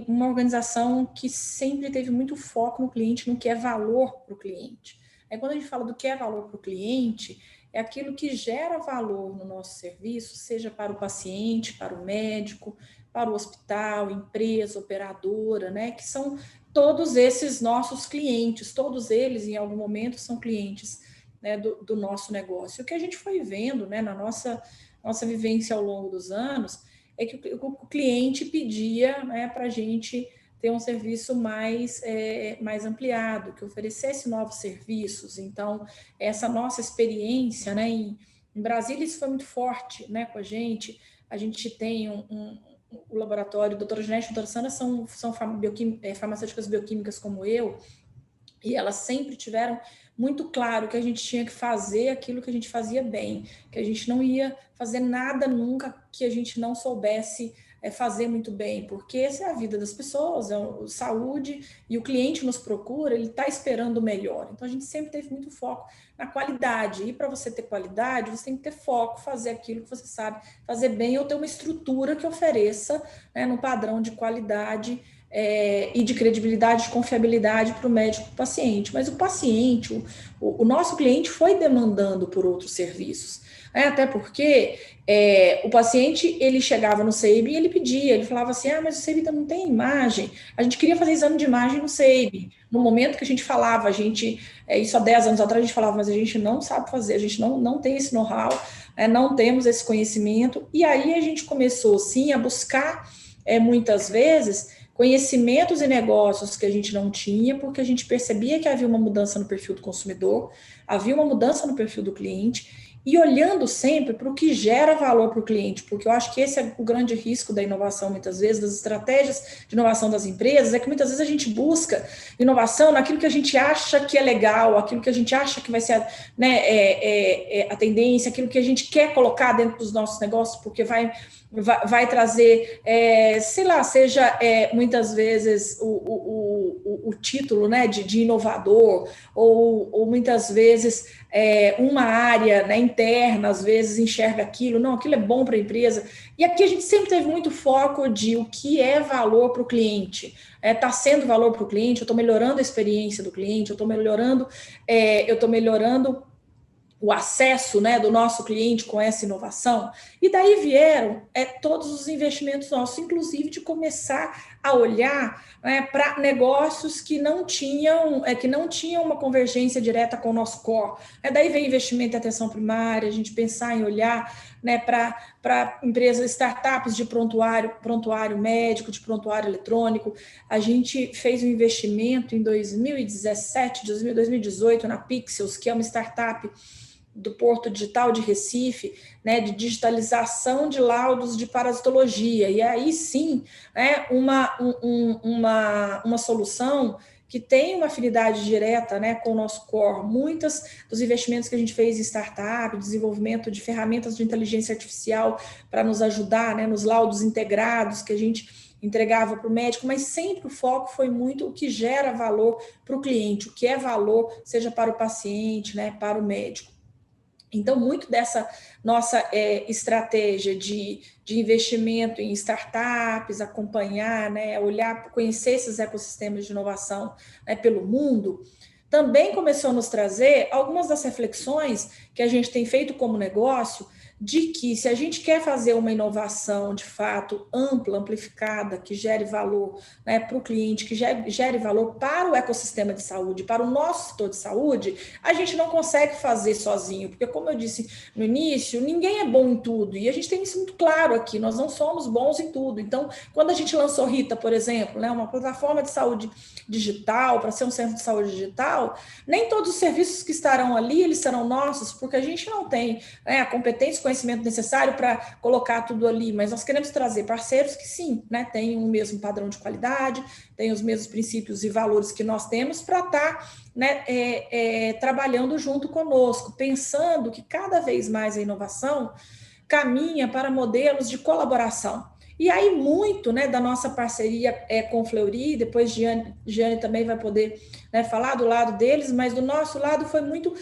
uma organização que sempre teve muito foco no cliente, no que é valor para o cliente. Aí, quando a gente fala do que é valor para o cliente, é aquilo que gera valor no nosso serviço, seja para o paciente, para o médico, para o hospital, empresa, operadora, né? Que são todos esses nossos clientes, todos eles, em algum momento, são clientes, né, do nosso negócio. O que a gente foi vendo, né, na nossa vivência ao longo dos anos é que o cliente pedia, né, para a gente ter um serviço mais ampliado, que oferecesse novos serviços. Então, essa nossa experiência, né, em Brasília, isso foi muito forte, né, com a gente. A gente tem o laboratório, doutora Janete e doutora Sandra são farmacêuticas bioquímicas como eu, e elas sempre tiveram muito claro que a gente tinha que fazer aquilo que a gente fazia bem, que a gente não ia fazer nada nunca que a gente não soubesse fazer muito bem, porque essa é a vida das pessoas, saúde, e o cliente nos procura, ele está esperando o melhor. Então, a gente sempre teve muito foco na qualidade, e para você ter qualidade, você tem que ter foco, fazer aquilo que você sabe fazer bem, ou ter uma estrutura que ofereça, né, no padrão de qualidade e de credibilidade, de confiabilidade para o médico e para o paciente. Mas o paciente, o nosso cliente foi demandando por outros serviços. Até porque o paciente, ele chegava no SEIB e ele pedia, ele falava assim, mas o SEIB não tem imagem, a gente queria fazer exame de imagem no SEIB. No momento que a gente falava, isso há 10 anos atrás, a gente falava, mas a gente não sabe fazer, a gente não tem esse know-how, não temos esse conhecimento, e aí a gente começou, sim, a buscar, muitas vezes, conhecimentos e negócios que a gente não tinha, porque a gente percebia que havia uma mudança no perfil do consumidor, havia uma mudança no perfil do cliente, e olhando sempre para o que gera valor para o cliente, porque eu acho que esse é o grande risco da inovação, muitas vezes, das estratégias de inovação das empresas, é que muitas vezes a gente busca inovação naquilo que a gente acha que é legal, aquilo que a gente acha que vai ser a tendência, aquilo que a gente quer colocar dentro dos nossos negócios, porque vai trazer, seja muitas vezes o título, né, de inovador, ou muitas vezes uma área, né, interna, às vezes enxerga aquilo é bom para a empresa. E aqui a gente sempre teve muito foco de o que é valor para o cliente. Está sendo valor para o cliente, eu estou melhorando a experiência do cliente, eu estou melhorando o acesso, né, do nosso cliente com essa inovação. E daí vieram todos os investimentos nossos, inclusive de começar a olhar, né, para negócios que não tinham uma convergência direta com o nosso core. Daí vem investimento em atenção primária, a gente pensar em olhar, né, para empresas, startups de prontuário médico, de prontuário eletrônico. A gente fez um investimento em 2017, 2018 na Pixels, que é uma startup do Porto Digital de Recife, né, de digitalização de laudos de parasitologia. E aí sim, né, uma solução que tem uma afinidade direta, né, com o nosso core. Muitos dos investimentos que a gente fez em startup, desenvolvimento de ferramentas de inteligência artificial para nos ajudar, né, nos laudos integrados que a gente entregava para o médico, mas sempre o foco foi muito o que gera valor para o cliente, o que é valor, seja para o paciente, né, para o médico. Então, muito dessa nossa estratégia de investimento em startups, acompanhar, né, olhar, conhecer esses ecossistemas de inovação, né, pelo mundo, também começou a nos trazer algumas das reflexões que a gente tem feito como negócio, de que se a gente quer fazer uma inovação de fato ampla, amplificada, que gere valor, né, para o cliente, que gere valor para o ecossistema de saúde, para o nosso setor de saúde, a gente não consegue fazer sozinho, porque como eu disse no início, ninguém é bom em tudo, e a gente tem isso muito claro aqui, nós não somos bons em tudo. Então, quando a gente lançou Rita, por exemplo, né, uma plataforma de saúde digital, para ser um centro de saúde digital, nem todos os serviços que estarão ali, eles serão nossos, porque a gente não tem, né, a competência, conhecimento necessário para colocar tudo ali, mas nós queremos trazer parceiros que sim, né, tenham o mesmo padrão de qualidade, tenham os mesmos princípios e valores que nós temos para estar, né, trabalhando junto conosco, pensando que cada vez mais a inovação caminha para modelos de colaboração. E aí muito, né, da nossa parceria com o Fleury, depois Giane também vai poder, né, falar do lado deles, mas do nosso lado foi muito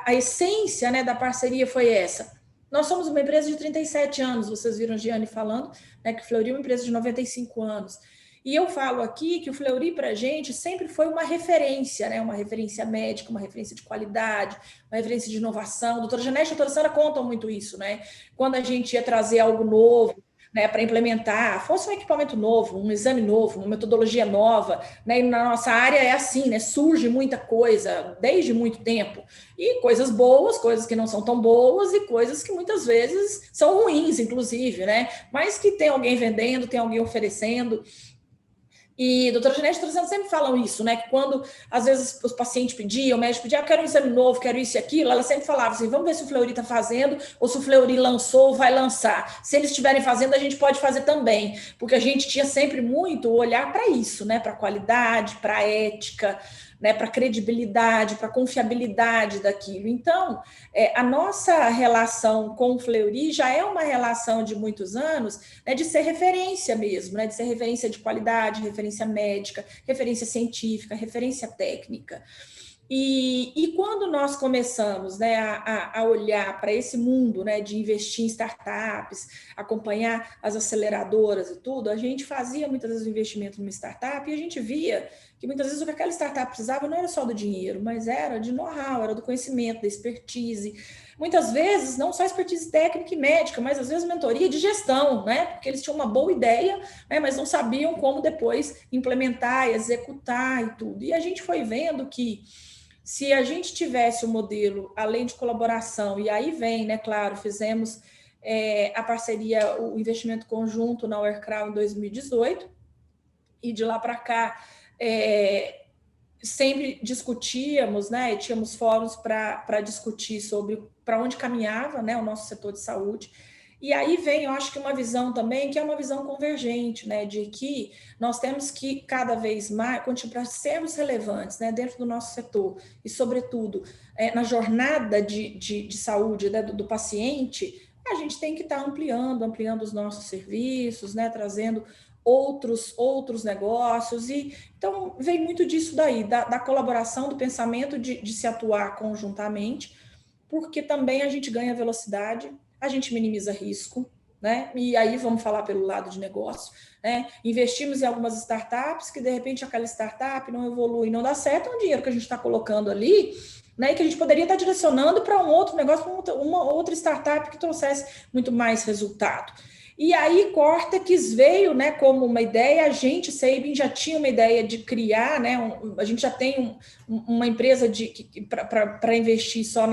a essência, né, da parceria foi essa. Nós somos uma empresa de 37 anos, vocês viram a Giane falando, né, que o Fleury é uma empresa de 95 anos. E eu falo aqui que o Fleury, para a gente, sempre foi uma referência, né? Uma referência médica, uma referência de qualidade, uma referência de inovação. A doutora Janete e a doutora Sandra contam muito isso, né? Quando a gente ia trazer algo novo, né, para implementar, fosse um equipamento novo, um exame novo, uma metodologia nova, né? E na nossa área é assim, né? Surge muita coisa desde muito tempo. E coisas boas, coisas que não são tão boas e coisas que muitas vezes são ruins, inclusive, né? Mas que tem alguém vendendo, tem alguém oferecendo. E a doutora Janete e a doutora Sandra sempre falam isso, né? Que quando, às vezes, os pacientes pediam, o médico pedia, quero um exame novo, quero isso e aquilo, ela sempre falava assim, vamos ver se o Fleury está fazendo, ou se o Fleury lançou ou vai lançar. Se eles estiverem fazendo, a gente pode fazer também, porque a gente tinha sempre muito olhar para isso, né? Para a qualidade, para a ética, né, para a credibilidade, para a confiabilidade daquilo. Então, a nossa relação com o Fleury já é uma relação de muitos anos, né, de ser referência mesmo, né, de ser referência de qualidade, referência médica, referência científica, referência técnica. E quando nós começamos, né, a olhar para esse mundo, né, de investir em startups, acompanhar as aceleradoras e tudo, a gente fazia muitas vezes o investimento numa startup e a gente via que muitas vezes o que aquela startup precisava não era só do dinheiro, mas era de know-how, era do conhecimento, da expertise. Muitas vezes, não só expertise técnica e médica, mas às vezes mentoria de gestão, né? Porque eles tinham uma boa ideia, né, mas não sabiam como depois implementar e executar e tudo. E a gente foi vendo que se a gente tivesse um modelo, além de colaboração, e aí vem, né, claro, fizemos a parceria, o investimento conjunto na Aircrawl em 2018, e de lá para cá sempre discutíamos, né, e tínhamos fóruns para discutir sobre para onde caminhava, né, o nosso setor de saúde. E aí vem, eu acho que uma visão também, que é uma visão convergente, né, de que nós temos que cada vez mais continuar sermos relevantes, né, dentro do nosso setor e, sobretudo, na jornada de saúde, né, do paciente, a gente tem que estar ampliando os nossos serviços, né, trazendo outros negócios, e então vem muito disso daí, da colaboração, do pensamento de se atuar conjuntamente, porque também a gente ganha velocidade, a gente minimiza risco, né? E aí vamos falar pelo lado de negócio, né? Investimos em algumas startups que de repente aquela startup não evolui, não dá certo, é um dinheiro que a gente está colocando ali, né? E que a gente poderia estar direcionando para um outro negócio, para uma outra startup que trouxesse muito mais resultado. E aí Cortex veio, né, como uma ideia, a gente, Sabin, já tinha uma ideia de criar, né, a gente já tem uma empresa para investir só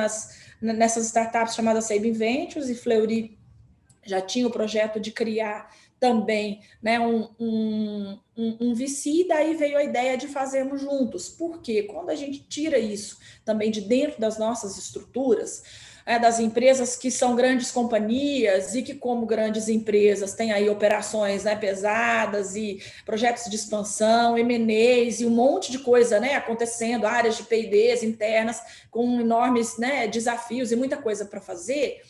nessas startups chamadas Sabin Ventures, e Fleury já tinha o projeto de criar também, né, um VC, daí veio a ideia de fazermos juntos. Porque quando a gente tira isso também de dentro das nossas estruturas, das empresas que são grandes companhias e que, como grandes empresas, têm aí operações, né, pesadas e projetos de expansão, M&As e um monte de coisa, né, acontecendo, áreas de P&Ds internas com enormes, né, desafios e muita coisa para fazer,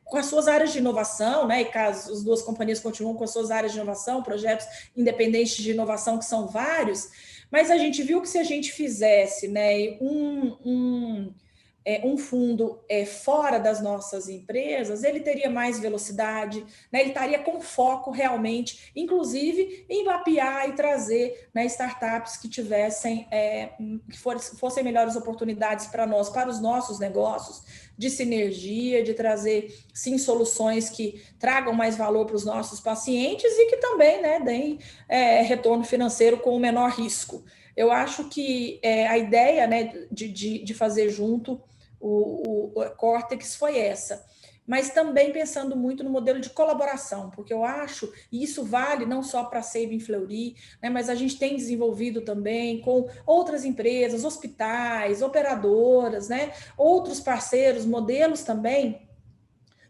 com as suas áreas de inovação, né, e caso as duas companhias continuam com as suas áreas de inovação, projetos independentes de inovação que são vários, mas a gente viu que se a gente fizesse, né, um fundo fora das nossas empresas, ele teria mais velocidade, né? Ele estaria com foco realmente, inclusive, em mapear e trazer, né, startups que tivessem, que fossem melhores oportunidades para nós, para os nossos negócios, de sinergia, de trazer, sim, soluções que tragam mais valor para os nossos pacientes e que também, né, deem retorno financeiro com o menor risco. Eu acho que a ideia, né, de fazer junto o Cortex foi essa. mas também pensando muito no modelo de colaboração, porque eu acho, e isso vale não só para a Sabin Fleury, né, mas a gente tem desenvolvido também com outras empresas, hospitais, operadoras, né, outros parceiros, modelos também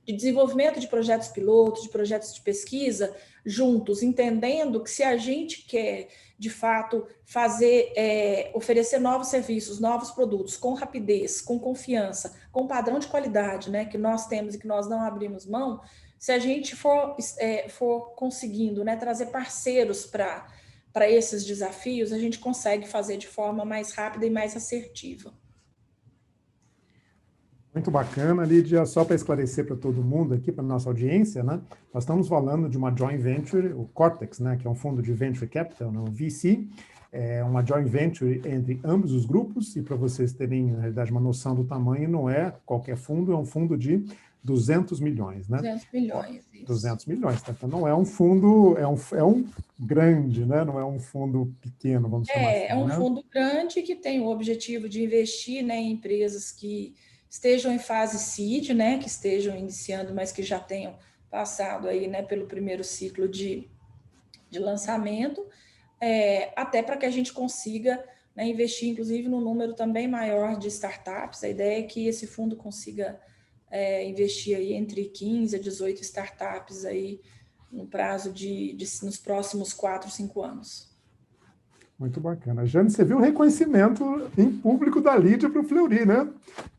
de desenvolvimento de projetos pilotos, de projetos de pesquisa, juntos, entendendo que se a gente quer, de fato, oferecer novos serviços, novos produtos, com rapidez, com confiança, com padrão de qualidade, né, que nós temos e que nós não abrimos mão, se a gente for conseguindo, né, trazer parceiros para esses desafios, a gente consegue fazer de forma mais rápida e mais assertiva. Muito bacana, Lídia. Só para esclarecer para todo mundo aqui, para a nossa audiência, né? Nós estamos falando de uma joint venture, o Cortex, né? Que é um fundo de venture capital, né, o VC, é uma joint venture entre ambos os grupos, e para vocês terem, na realidade, uma noção do tamanho, não é qualquer fundo, é um fundo de 200 milhões, né? 200 milhões, isso. 200 milhões, tá? Então não é um fundo, é um grande, né? Não é um fundo pequeno, vamos chamar assim. É um fundo grande que tem o objetivo de investir, né, em empresas que estejam em fase seed, né, que estejam iniciando, mas que já tenham passado aí, né, pelo primeiro ciclo de lançamento, até para que a gente consiga, né, investir, inclusive, num número também maior de startups. A ideia é que esse fundo consiga investir aí entre 15 a 18 startups aí no prazo nos próximos 4, 5 anos. Muito bacana. Jane, você viu o reconhecimento em público da Lídia para o Fleury, né?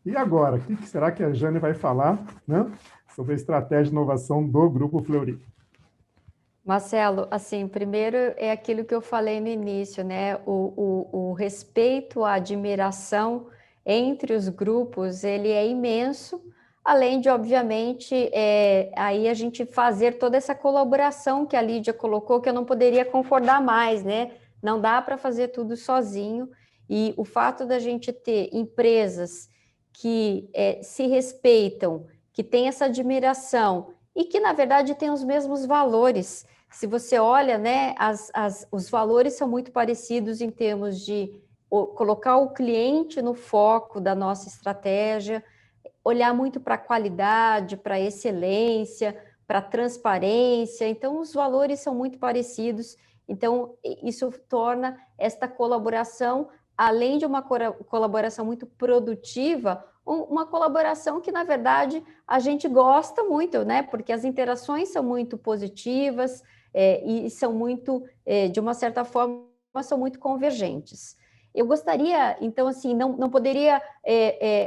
E agora, o que será que a Jane vai falar, né, sobre a estratégia de inovação do Grupo Fleury? Marcelo, assim, primeiro é aquilo que eu falei no início, né? O respeito, a admiração entre os grupos, ele é imenso, além de, obviamente, aí a gente fazer toda essa colaboração que a Lídia colocou, que eu não poderia concordar mais, né? Não dá para fazer tudo sozinho, e o fato da gente ter empresas que se respeitam, que têm essa admiração e que, na verdade, têm os mesmos valores. Se você olha, né, os valores são muito parecidos em termos de colocar o cliente no foco da nossa estratégia, olhar muito para a qualidade, para a excelência, para a transparência. Então, os valores são muito parecidos. Então, isso torna esta colaboração, além de uma colaboração muito produtiva, uma colaboração que, na verdade, a gente gosta muito, né? Porque as interações são muito positivas e são muito, de uma certa forma, são muito convergentes. Eu gostaria, então, assim, não poderia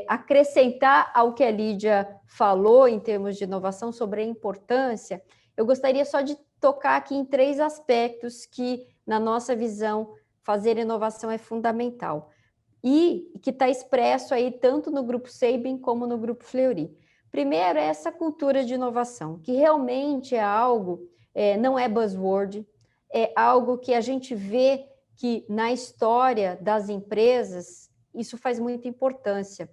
acrescentar ao que a Lídia falou em termos de inovação sobre a importância. Eu gostaria só de tocar aqui em 3 aspectos que, na nossa visão, fazer inovação é fundamental. E que está expresso aí tanto no Grupo Sabin como no Grupo Fleury. Primeiro é essa cultura de inovação, que realmente é algo, não é buzzword, é algo que a gente vê que na história das empresas, isso faz muita importância.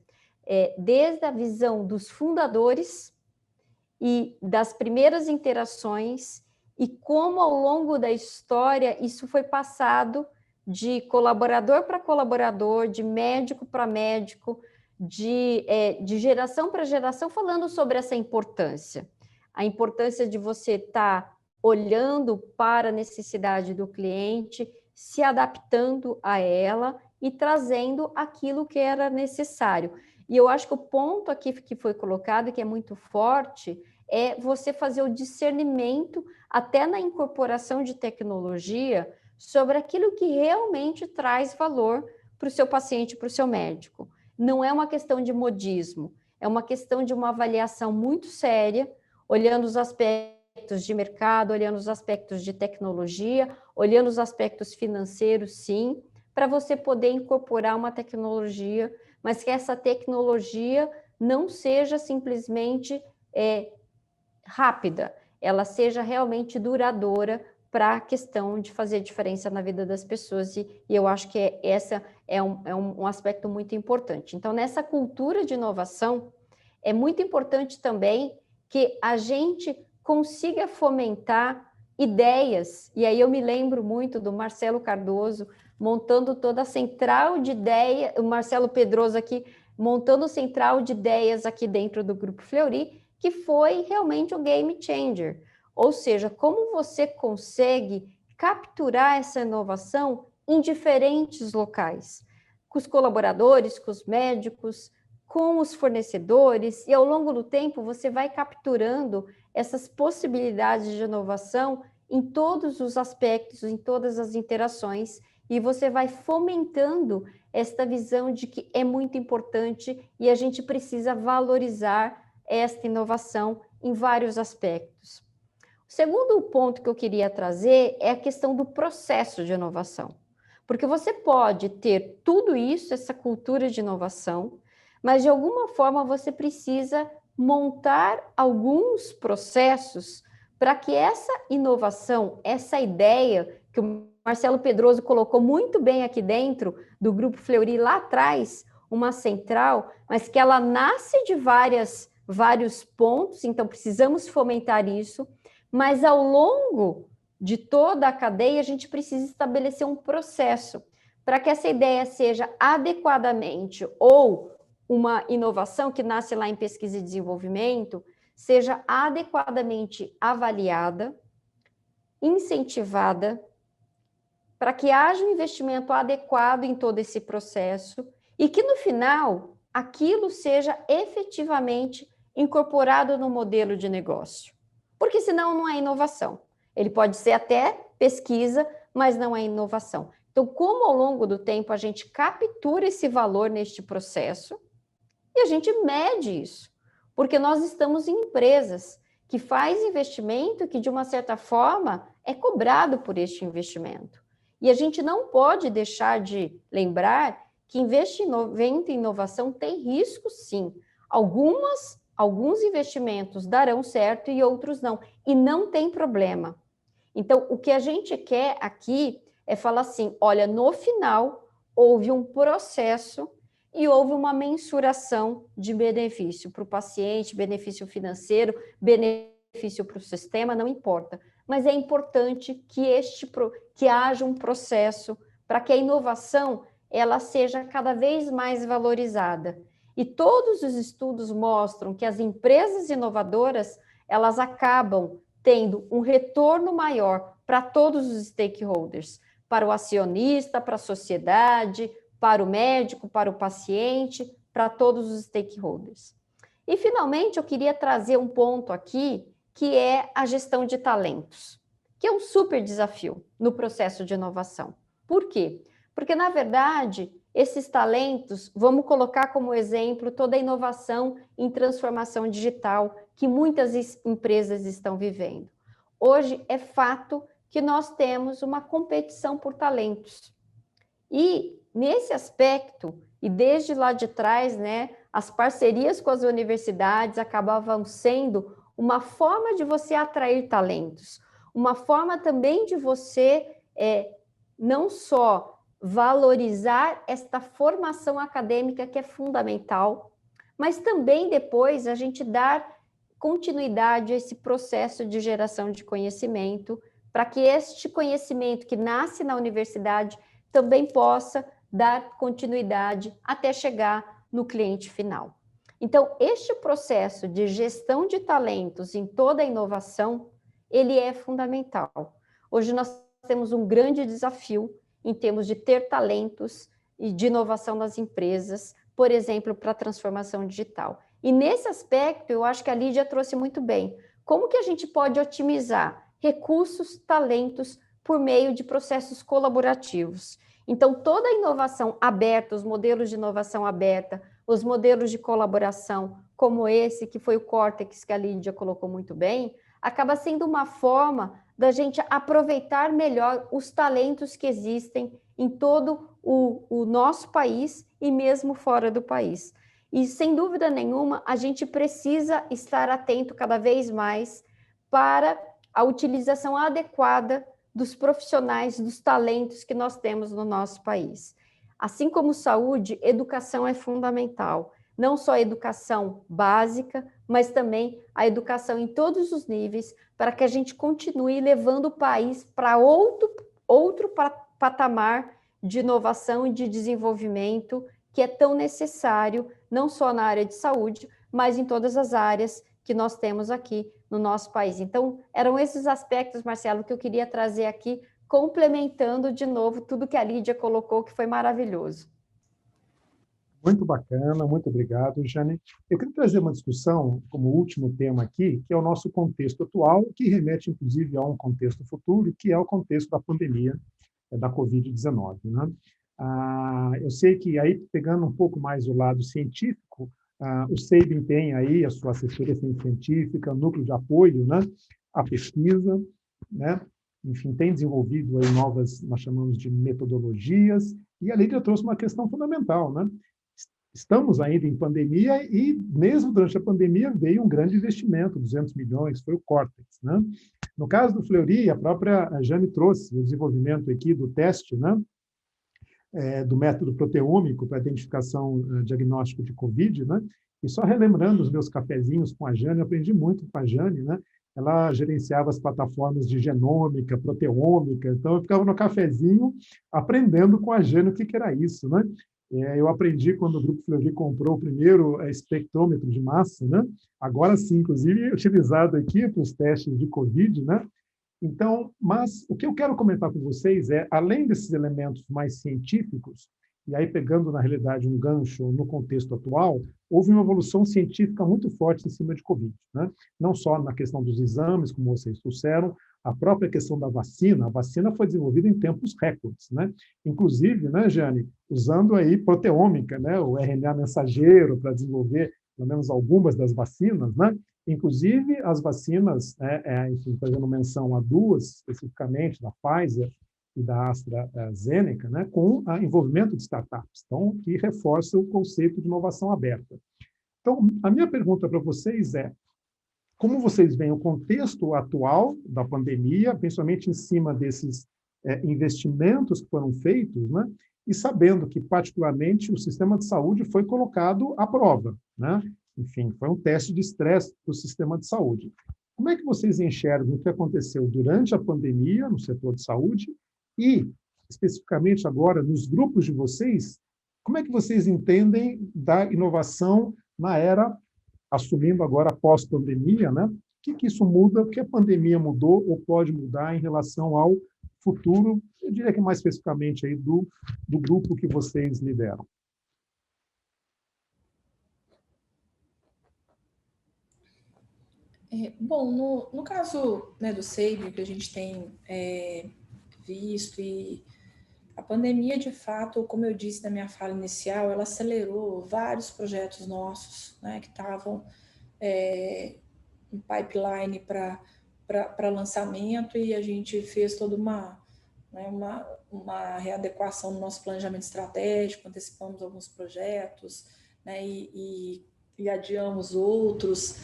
Desde a visão dos fundadores e das primeiras interações, e como ao longo da história isso foi passado de colaborador para colaborador, de médico para médico, de geração para geração, falando sobre essa importância. A importância de você estar olhando para a necessidade do cliente, se adaptando a ela e trazendo aquilo que era necessário. E eu acho que o ponto aqui que foi colocado, que é muito forte, é você fazer o discernimento, até na incorporação de tecnologia, sobre aquilo que realmente traz valor para o seu paciente, para o seu médico. Não é uma questão de modismo, é uma questão de uma avaliação muito séria, olhando os aspectos de mercado, olhando os aspectos de tecnologia, olhando os aspectos financeiros, sim, para você poder incorporar uma tecnologia, mas que essa tecnologia não seja simplesmente rápida, ela seja realmente duradoura para a questão de fazer diferença na vida das pessoas, e eu acho que essa é um aspecto muito importante. Então, nessa cultura de inovação, é muito importante também que a gente consiga fomentar ideias, e aí eu me lembro muito do Marcelo Cardoso montando toda a central de ideia, o Marcelo Pedroso aqui montando central de ideias aqui dentro do Grupo Fleury, que foi realmente um game changer. Ou seja, como você consegue capturar essa inovação em diferentes locais, com os colaboradores, com os médicos, com os fornecedores, e ao longo do tempo você vai capturando essas possibilidades de inovação em todos os aspectos, em todas as interações, e você vai fomentando esta visão de que é muito importante e a gente precisa valorizar esta inovação em vários aspectos. O segundo ponto que eu queria trazer é a questão do processo de inovação, porque você pode ter tudo isso, essa cultura de inovação, mas de alguma forma você precisa montar alguns processos para que essa inovação, essa ideia que o Marcelo Pedroso colocou muito bem aqui dentro do Grupo Fleury lá atrás, uma central, mas que ela nasce de vários pontos, então precisamos fomentar isso, mas ao longo de toda a cadeia a gente precisa estabelecer um processo para que essa ideia seja adequadamente ou uma inovação que nasce lá em pesquisa e desenvolvimento, seja adequadamente avaliada, incentivada, para que haja um investimento adequado em todo esse processo e que, no final, aquilo seja efetivamente incorporado no modelo de negócio. Porque senão não é inovação. Ele pode ser até pesquisa, mas não é inovação. Então, como ao longo do tempo a gente captura esse valor neste processo, e a gente mede isso, porque nós estamos em empresas que faz investimento que, de uma certa forma, é cobrado por este investimento. E a gente não pode deixar de lembrar que investimento em inovação tem risco, sim. Alguns investimentos darão certo e outros não. E não tem problema. Então, o que a gente quer aqui é falar assim, olha, no final, houve um processo e houve uma mensuração de benefício para o paciente, benefício financeiro, benefício para o sistema, não importa. Mas é importante que haja um processo para que a inovação ela seja cada vez mais valorizada. E todos os estudos mostram que as empresas inovadoras, elas acabam tendo um retorno maior para todos os stakeholders, para o acionista, para a sociedade, para o médico, para o paciente, para todos os stakeholders. E, finalmente, eu queria trazer um ponto aqui, que é a gestão de talentos, que é um super desafio no processo de inovação. Por quê? Porque, na verdade, esses talentos, vamos colocar como exemplo toda a inovação em transformação digital que muitas empresas estão vivendo. Hoje é fato que nós temos uma competição por talentos. E, nesse aspecto, e desde lá de trás, né, as parcerias com as universidades acabavam sendo uma forma de você atrair talentos, uma forma também de você não só valorizar esta formação acadêmica que é fundamental, mas também depois a gente dar continuidade a esse processo de geração de conhecimento, para que este conhecimento que nasce na universidade também possa dar continuidade até chegar no cliente final. Então, este processo de gestão de talentos em toda a inovação, ele é fundamental. Hoje nós temos um grande desafio em termos de ter talentos e de inovação nas empresas, por exemplo, para a transformação digital. E nesse aspecto, eu acho que a Lídia trouxe muito bem. Como que a gente pode otimizar recursos, talentos, por meio de processos colaborativos? Então, toda a inovação aberta, os modelos de inovação aberta, os modelos de colaboração, como esse, que foi o Cortex, que a Lídia colocou muito bem, acaba sendo uma forma da gente aproveitar melhor os talentos que existem em todo o nosso país e mesmo fora do país. E, sem dúvida nenhuma, a gente precisa estar atento cada vez mais para a utilização adequada dos profissionais, dos talentos que nós temos no nosso país. Assim como saúde, educação é fundamental. Não só a educação básica, mas também a educação em todos os níveis, para que a gente continue levando o país para outro patamar de inovação e de desenvolvimento que é tão necessário, não só na área de saúde, mas em todas as áreas que nós temos aqui no nosso país. Então, eram esses aspectos, Marcelo, que eu queria trazer aqui, complementando de novo tudo que a Lídia colocou, que foi maravilhoso. Muito bacana, muito obrigado, Jane. Eu queria trazer uma discussão como último tema aqui, que é o nosso contexto atual, que remete, inclusive, a um contexto futuro, que é o contexto da pandemia da Covid-19. Né? Eu sei que, aí, pegando um pouco mais o lado científico, o SEIBM tem aí a sua assessoria científica, núcleo de apoio, né, à pesquisa, né? Enfim, tem desenvolvido aí novas, nós chamamos de metodologias, e a Lídia trouxe uma questão fundamental, né? Estamos ainda em pandemia e, mesmo durante a pandemia, veio um grande investimento, 200 milhões, foi o Córtex. Né? No caso do Fleury, a própria Jane trouxe o desenvolvimento aqui do teste, né? Do método proteômico para identificação diagnóstico de Covid, né? E só relembrando os meus cafezinhos com a Jane, eu aprendi muito com a Jane, né? Ela gerenciava as plataformas de genômica, proteômica, então eu ficava no cafezinho aprendendo com a Jane o que era isso, né? Eu aprendi quando o Grupo Fleury comprou o primeiro espectrômetro de massa, né? Agora sim, inclusive, utilizado aqui para os testes de Covid, né? Então, mas o que eu quero comentar com vocês é, além desses elementos mais científicos, e aí pegando, na realidade, um gancho no contexto atual, houve uma evolução científica muito forte em cima de Covid, né? Não só na questão dos exames, como vocês trouxeram, a própria questão da vacina. A vacina foi desenvolvida em tempos recordes, né? Inclusive, né, Jane, usando aí proteômica, né, o RNA mensageiro para desenvolver pelo menos algumas das vacinas, né? Inclusive as vacinas, enfim, fazendo menção a duas especificamente, da Pfizer e da AstraZeneca, né, com o envolvimento de startups, então, que reforça o conceito de inovação aberta. Então, a minha pergunta para vocês é, como vocês veem o contexto atual da pandemia, principalmente em cima desses investimentos que foram feitos, né? E sabendo que, particularmente, o sistema de saúde foi colocado à prova, né? Enfim, foi um teste de estresse para o sistema de saúde. Como é que vocês enxergam o que aconteceu durante a pandemia no setor de saúde e, especificamente agora, nos grupos de vocês, como é que vocês entendem da inovação na era assumindo agora pós-pandemia, né? O que isso muda, o que a pandemia mudou ou pode mudar em relação ao futuro, eu diria que mais especificamente aí do grupo que vocês lideram. Bom, no caso, né, do SEIBM, que a gente tem visto, e a pandemia, de fato, como eu disse na minha fala inicial, ela acelerou vários projetos nossos, né, que estavam em pipeline para lançamento, e a gente fez toda uma readequação no nosso planejamento estratégico, antecipamos alguns projetos, né, e adiamos outros.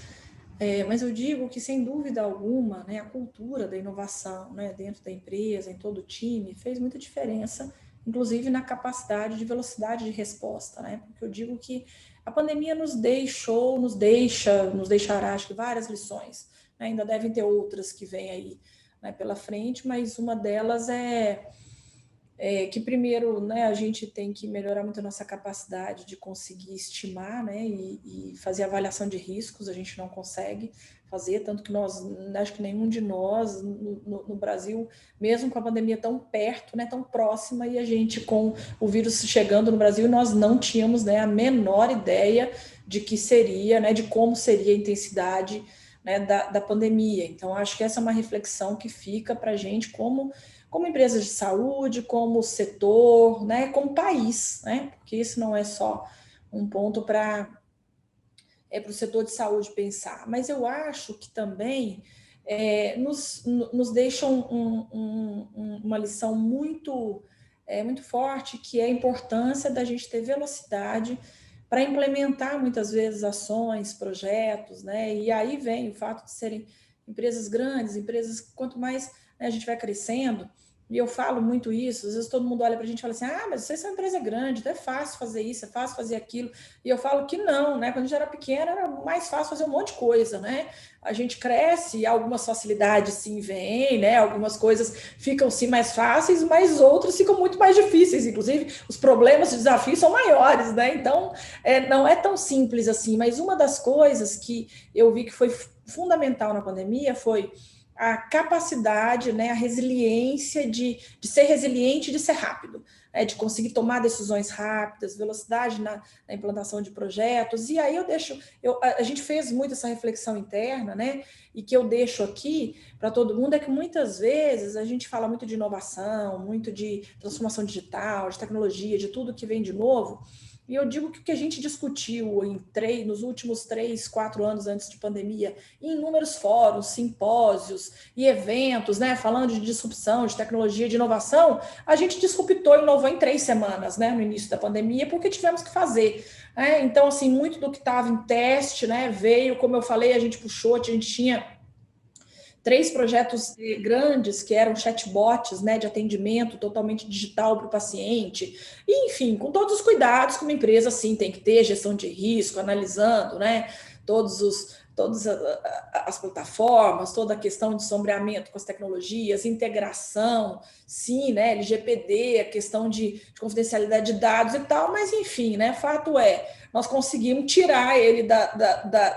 Mas eu digo que, sem dúvida alguma, né, a cultura da inovação, né, dentro da empresa, em todo o time, fez muita diferença, inclusive na capacidade de velocidade de resposta, né? Porque eu digo que a pandemia nos deixará, acho que, várias lições, né? Ainda devem ter outras que vêm aí, né, pela frente, mas uma delas é que, primeiro, né, a gente tem que melhorar muito a nossa capacidade de conseguir estimar, né, e fazer avaliação de riscos. A gente não consegue fazer, tanto que nós, acho que nenhum de nós no Brasil, mesmo com a pandemia tão perto, né, tão próxima, e a gente com o vírus chegando no Brasil, nós não tínhamos, né, a menor ideia de que seria, né, de como seria a intensidade, né, da pandemia. Então, acho que essa é uma reflexão que fica para a gente como empresas de saúde, como setor, né, como país, né, porque isso não é só um ponto para o setor de saúde pensar, mas eu acho que também nos deixa uma lição muito forte, que é a importância da gente ter velocidade para implementar, muitas vezes, ações, projetos, né, e aí vem o fato de serem empresas grandes, empresas, quanto mais, né, a gente vai crescendo, e eu falo muito isso, às vezes todo mundo olha para a gente e fala assim, mas vocês são uma empresa grande, então é fácil fazer isso, é fácil fazer aquilo, e eu falo que não, né? Quando a gente era pequena era mais fácil fazer um monte de coisa, né? A gente cresce, algumas facilidades sim vêm, né? Algumas coisas ficam sim mais fáceis, mas outras ficam muito mais difíceis, inclusive os problemas e desafios são maiores, né? Então, não é tão simples assim, mas uma das coisas que eu vi que foi fundamental na pandemia foi a capacidade, né, a resiliência de ser resiliente e de ser rápido, né, de conseguir tomar decisões rápidas, velocidade na implantação de projetos. E aí a gente fez muito essa reflexão interna, né, e que eu deixo aqui para todo mundo, é que muitas vezes a gente fala muito de inovação, muito de transformação digital, de tecnologia, de tudo que vem de novo. E eu digo que o que a gente discutiu nos últimos 3, 4 anos antes de pandemia, em inúmeros fóruns, simpósios e eventos, né, falando de disrupção, de tecnologia, de inovação, a gente disruptou e inovou em 3 semanas, né, no início da pandemia, porque tivemos que fazer. Então, assim, muito do que estava em teste, né, veio, como eu falei, a gente puxou, a gente tinha 3 projetos grandes que eram chatbots, né, de atendimento totalmente digital para o paciente, e, enfim, com todos os cuidados que uma empresa assim tem que ter, gestão de risco, analisando, né, todas as plataformas, toda a questão de sombreamento com as tecnologias, integração, sim, né, LGPD, a questão de confidencialidade de dados e tal, mas enfim, né, fato é, nós conseguimos tirar ele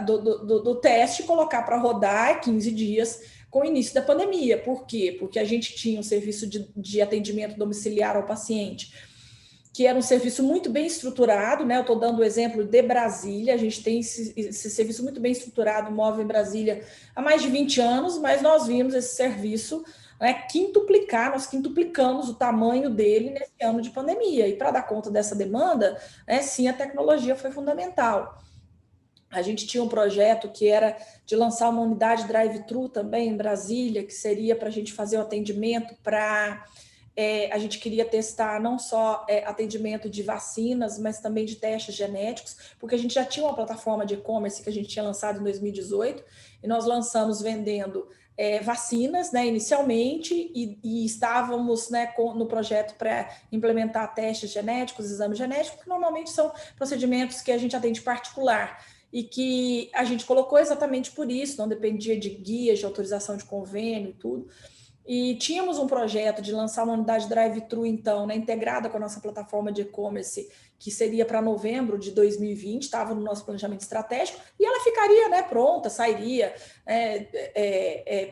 do teste e colocar para rodar 15 dias com o início da pandemia. Por quê? Porque a gente tinha um serviço de atendimento domiciliar ao paciente, que era um serviço muito bem estruturado, né? Eu estou dando o exemplo de Brasília, a gente tem esse serviço muito bem estruturado, móvel em Brasília, há mais de 20 anos, mas nós vimos esse serviço, né, nós quintuplicamos o tamanho dele nesse ano de pandemia, e para dar conta dessa demanda, né, sim, a tecnologia foi fundamental. A gente tinha um projeto que era de lançar uma unidade drive-thru também em Brasília, que seria para a gente fazer o atendimento para... a gente queria testar não só atendimento de vacinas, mas também de testes genéticos, porque a gente já tinha uma plataforma de e-commerce que a gente tinha lançado em 2018, e nós lançamos vendendo vacinas, né, inicialmente, e estávamos, né, no projeto para implementar testes genéticos, exames genéticos, que normalmente são procedimentos que a gente atende particular, e que a gente colocou exatamente por isso, não dependia de guias, de autorização de convênio e tudo. E tínhamos um projeto de lançar uma unidade drive-thru, então, né, integrada com a nossa plataforma de e-commerce, que seria para novembro de 2020, estava no nosso planejamento estratégico, e ela ficaria, né, pronta, sairia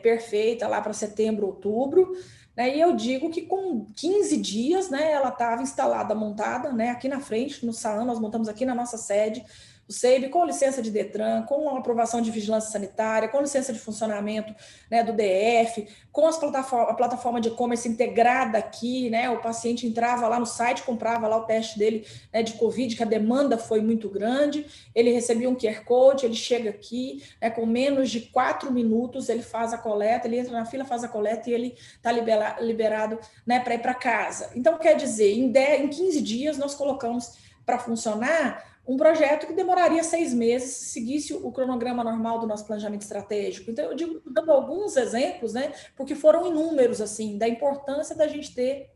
perfeita lá para setembro, outubro, né, e eu digo que com 15 dias, né, ela estava instalada, montada, né, aqui na frente, no SAAN, nós montamos aqui na nossa sede, o SEIB, com licença de DETRAN, com a aprovação de vigilância sanitária, com licença de funcionamento, né, do DF, com a plataforma de e-commerce integrada aqui, né, o paciente entrava lá no site, comprava lá o teste dele, né, de Covid, que a demanda foi muito grande, ele recebia um QR Code, ele chega aqui, né, com menos de 4 minutos, ele faz a coleta, ele entra na fila, faz a coleta e ele está liberado, né, para ir para casa. Então, quer dizer, em 15 dias nós colocamos para funcionar um projeto que demoraria 6 meses se seguisse o cronograma normal do nosso planejamento estratégico. Então, eu digo, dando alguns exemplos, né, porque foram inúmeros, assim, da importância da gente ter,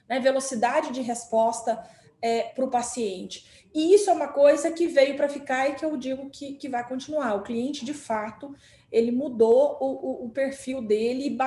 né, velocidade de resposta para o paciente. E isso é uma coisa que veio para ficar e que eu digo que vai continuar. O cliente, de fato, ele mudou o perfil dele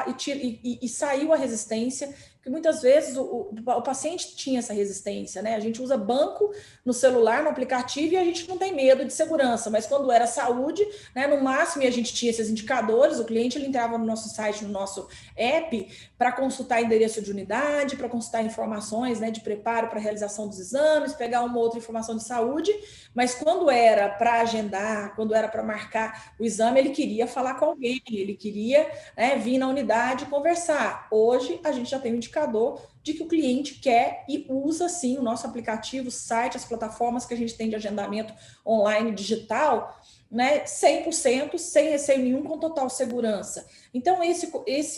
e saiu a resistência, porque muitas vezes o paciente tinha essa resistência, né? A gente usa banco no celular, no aplicativo, e a gente não tem medo de segurança, mas quando era saúde, né, no máximo, e a gente tinha esses indicadores, o cliente ele entrava no nosso site, no nosso app, para consultar endereço de unidade, para consultar informações, né, de preparo para a realização dos exames, pegar uma outra informação de saúde, mas quando era para agendar, quando era para marcar o exame, ele queria falar com alguém, ele queria, né, vir na unidade e conversar. Hoje, a gente já tem um indicador de que o cliente quer e usa, sim, o nosso aplicativo, o site, as plataformas que a gente tem de agendamento online digital, né, 100%, sem receio nenhum, com total segurança. Então,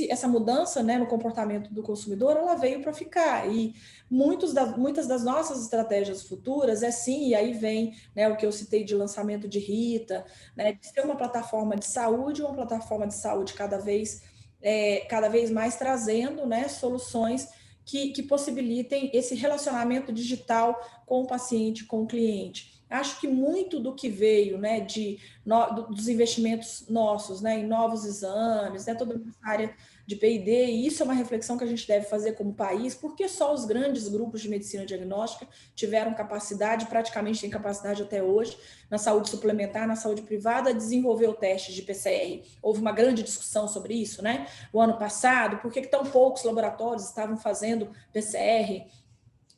essa mudança, né, no comportamento do consumidor, ela veio para ficar. E muitas das nossas estratégias futuras sim, e aí vem, né, o que eu citei de lançamento de Rita, né, de ser uma plataforma de saúde cada vez cada vez mais trazendo, né, soluções que possibilitem esse relacionamento digital com o paciente, com o cliente. Acho que muito do que veio, né, dos investimentos nossos, né, em novos exames, né, toda essa área de P&D, e isso é uma reflexão que a gente deve fazer como país, porque só os grandes grupos de medicina diagnóstica tiveram capacidade, praticamente têm capacidade até hoje, na saúde suplementar, na saúde privada, desenvolver o teste de PCR. Houve uma grande discussão sobre isso, né? O ano passado, por que tão poucos laboratórios estavam fazendo PCR,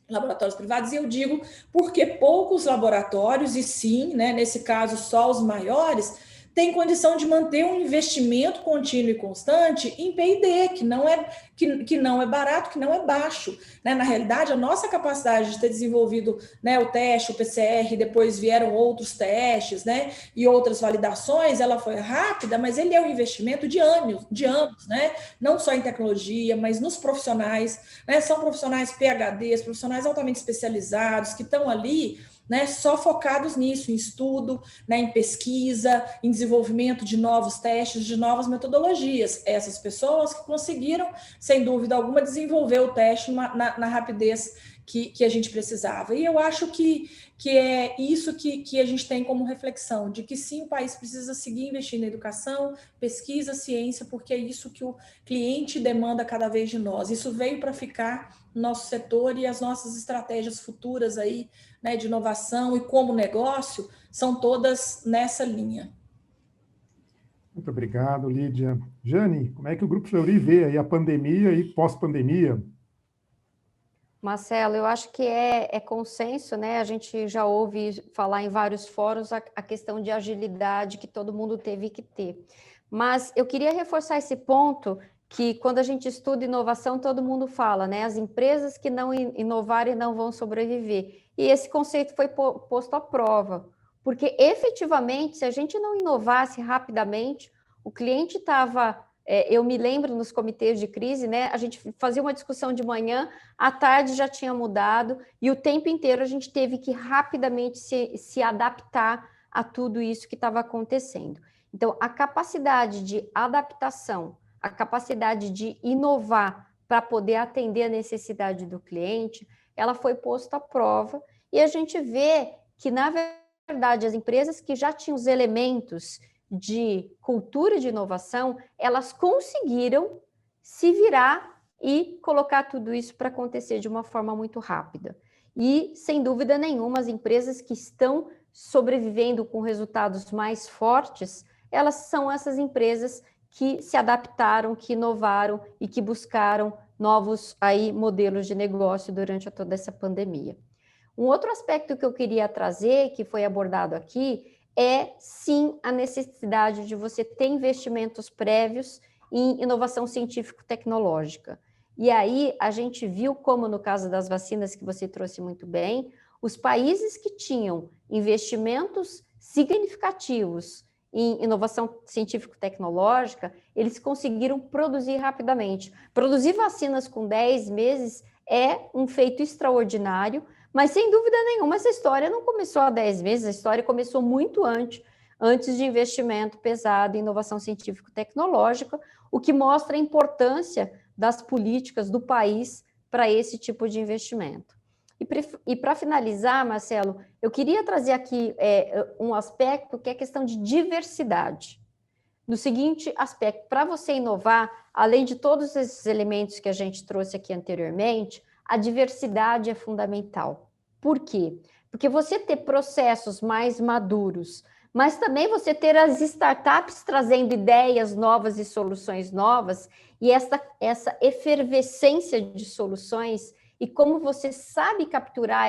laboratórios privados? E eu digo porque poucos laboratórios, e sim, né, nesse caso só os maiores, têm condição de manter um investimento contínuo e constante em P&D, que não é barato, que não é baixo. Né? Na realidade, a nossa capacidade de ter desenvolvido, né, o teste, o PCR, depois vieram outros testes, né, e outras validações, ela foi rápida, mas ele é um investimento de anos, né? Não só em tecnologia, mas nos profissionais, né? São profissionais PhDs, profissionais altamente especializados, que estão ali, né, só focados nisso, em estudo, né, em pesquisa, em desenvolvimento de novos testes, de novas metodologias. Essas pessoas que conseguiram, sem dúvida alguma, desenvolver o teste na rapidez que a gente precisava. E eu acho que é isso que a gente tem como reflexão, de que sim, o país precisa seguir investindo em educação, pesquisa, ciência, porque é isso que o cliente demanda cada vez de nós. Isso veio para ficar no nosso setor, e as nossas estratégias futuras aí, né, de inovação e como negócio, são todas nessa linha. Muito obrigado, Lídia. Jane, como é que o Grupo Fleury vê aí a pandemia e pós-pandemia? Marcelo, eu acho que é consenso, né? A gente já ouve falar em vários fóruns a questão de agilidade que todo mundo teve que ter. Mas eu queria reforçar esse ponto que quando a gente estuda inovação, todo mundo fala, né? As empresas que não inovarem não vão sobreviver. E esse conceito foi posto à prova, porque efetivamente, se a gente não inovasse rapidamente, o cliente estava... eu me lembro nos comitês de crise, né? A gente fazia uma discussão de manhã, à tarde já tinha mudado, e o tempo inteiro a gente teve que rapidamente se adaptar a tudo isso que estava acontecendo. Então, a capacidade de adaptação, a capacidade de inovar para poder atender a necessidade do cliente, ela foi posta à prova, e a gente vê que, na verdade, as empresas que já tinham os elementos de cultura de inovação, elas conseguiram se virar e colocar tudo isso para acontecer de uma forma muito rápida. E, sem dúvida nenhuma, as empresas que estão sobrevivendo com resultados mais fortes, elas são essas empresas que se adaptaram, que inovaram e que buscaram novos aí modelos de negócio durante toda essa pandemia. Um outro aspecto que eu queria trazer, que foi abordado aqui, é sim a necessidade de você ter investimentos prévios em inovação científico-tecnológica. E aí a gente viu como no caso das vacinas que você trouxe muito bem, os países que tinham investimentos significativos em inovação científico-tecnológica, eles conseguiram produzir rapidamente. Produzir vacinas com 10 meses é um feito extraordinário, mas, sem dúvida nenhuma, essa história não começou há 10 meses, a história começou muito antes de investimento pesado em inovação científico-tecnológica, o que mostra a importância das políticas do país para esse tipo de investimento. E para finalizar, Marcelo, eu queria trazer aqui um aspecto que é a questão de diversidade. No seguinte aspecto, para você inovar, além de todos esses elementos que a gente trouxe aqui anteriormente, a diversidade é fundamental. Por quê? Porque você ter processos mais maduros, mas também você ter as startups trazendo ideias novas e soluções novas, e essa efervescência de soluções, e como você sabe capturar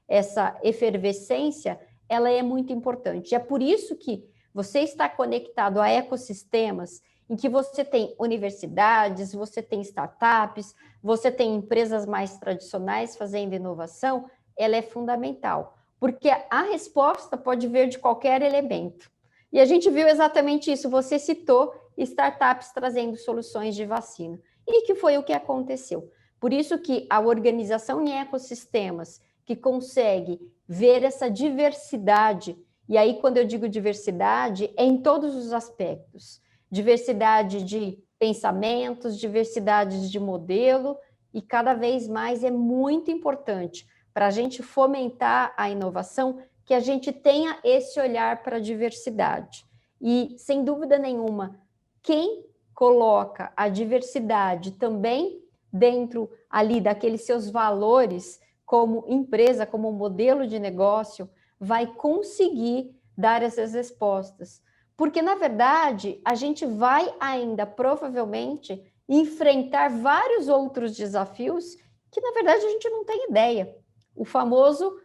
essa efervescência, ela é muito importante. É por isso que você está conectado a ecossistemas em que você tem universidades, você tem startups, você tem empresas mais tradicionais fazendo inovação, ela é fundamental, porque a resposta pode vir de qualquer elemento. E a gente viu exatamente isso, você citou startups trazendo soluções de vacina, e que foi o que aconteceu. Por isso que a organização em ecossistemas que consegue ver essa diversidade, e aí quando eu digo diversidade, é em todos os aspectos, diversidade de pensamentos, diversidades de modelo, e cada vez mais é muito importante para a gente fomentar a inovação que a gente tenha esse olhar para a diversidade. E, sem dúvida nenhuma, quem coloca a diversidade também dentro ali daqueles seus valores como empresa, como modelo de negócio, vai conseguir dar essas respostas. Porque, na verdade, a gente vai ainda, provavelmente, enfrentar vários outros desafios que, na verdade, a gente não tem ideia. O famoso,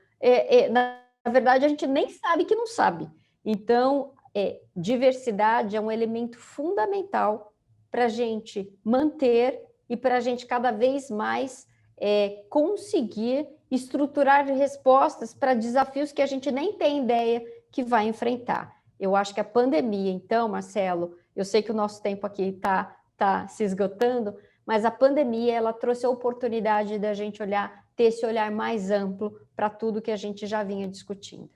na verdade, a gente nem sabe que não sabe. Então, diversidade é um elemento fundamental para a gente manter e para a gente cada vez mais conseguir estruturar respostas para desafios que a gente nem tem ideia que vai enfrentar. Eu acho que a pandemia, então, Marcelo, eu sei que o nosso tempo aqui está se esgotando, mas a pandemia ela trouxe a oportunidade da gente ter esse olhar mais amplo para tudo que a gente já vinha discutindo.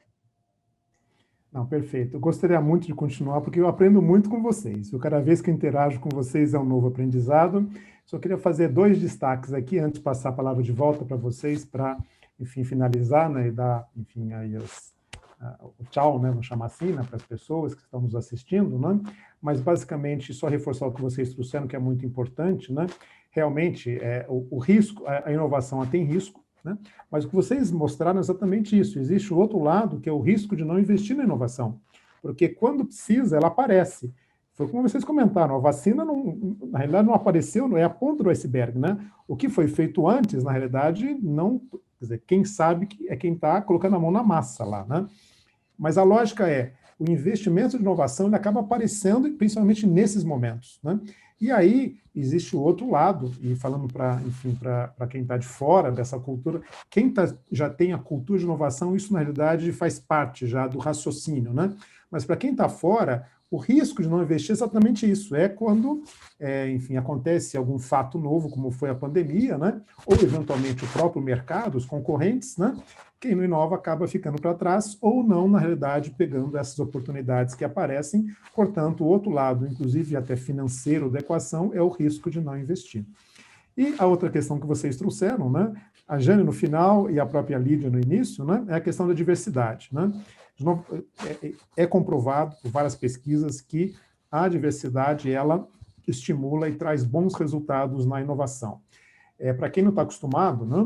Não, perfeito. Eu gostaria muito de continuar, porque eu aprendo muito com vocês. Cada vez que eu interajo com vocês é um novo aprendizado. Só queria fazer 2 destaques aqui, antes de passar a palavra de volta para vocês, para, enfim, finalizar, né, e dar, enfim, aí o tchau, né, vamos chamar assim, né, para as pessoas que estão nos assistindo, né? Mas, basicamente, só reforçar o que vocês trouxeram, que é muito importante, né? Realmente, o risco, a inovação ela tem risco, né? Mas o que vocês mostraram é exatamente isso. Existe o outro lado, que é o risco de não investir na inovação. Porque quando precisa, ela aparece. Foi como vocês comentaram, a vacina, na realidade, não apareceu, não é a ponta do iceberg, né? O que foi feito antes, na realidade, não... Quer dizer, quem sabe é quem está colocando a mão na massa lá, né? Mas a lógica o investimento de inovação ele acaba aparecendo, principalmente nesses momentos, né? E aí existe o outro lado, e falando para quem está de fora dessa cultura, quem já tem a cultura de inovação, isso na realidade faz parte já do raciocínio, né? Mas para quem está fora, o risco de não investir é exatamente isso, quando, acontece algum fato novo, como foi a pandemia, né? Ou eventualmente o próprio mercado, os concorrentes, né? Quem não inova acaba ficando para trás ou não, na realidade, pegando essas oportunidades que aparecem. Portanto, o outro lado, inclusive até financeiro da equação, é o risco de não investir. E a outra questão que vocês trouxeram, né, a Jane no final e a própria Lídia no início, né, é a questão da diversidade. Né? De novo, é comprovado por várias pesquisas que a diversidade ela estimula e traz bons resultados na inovação. Para quem não está acostumado, né,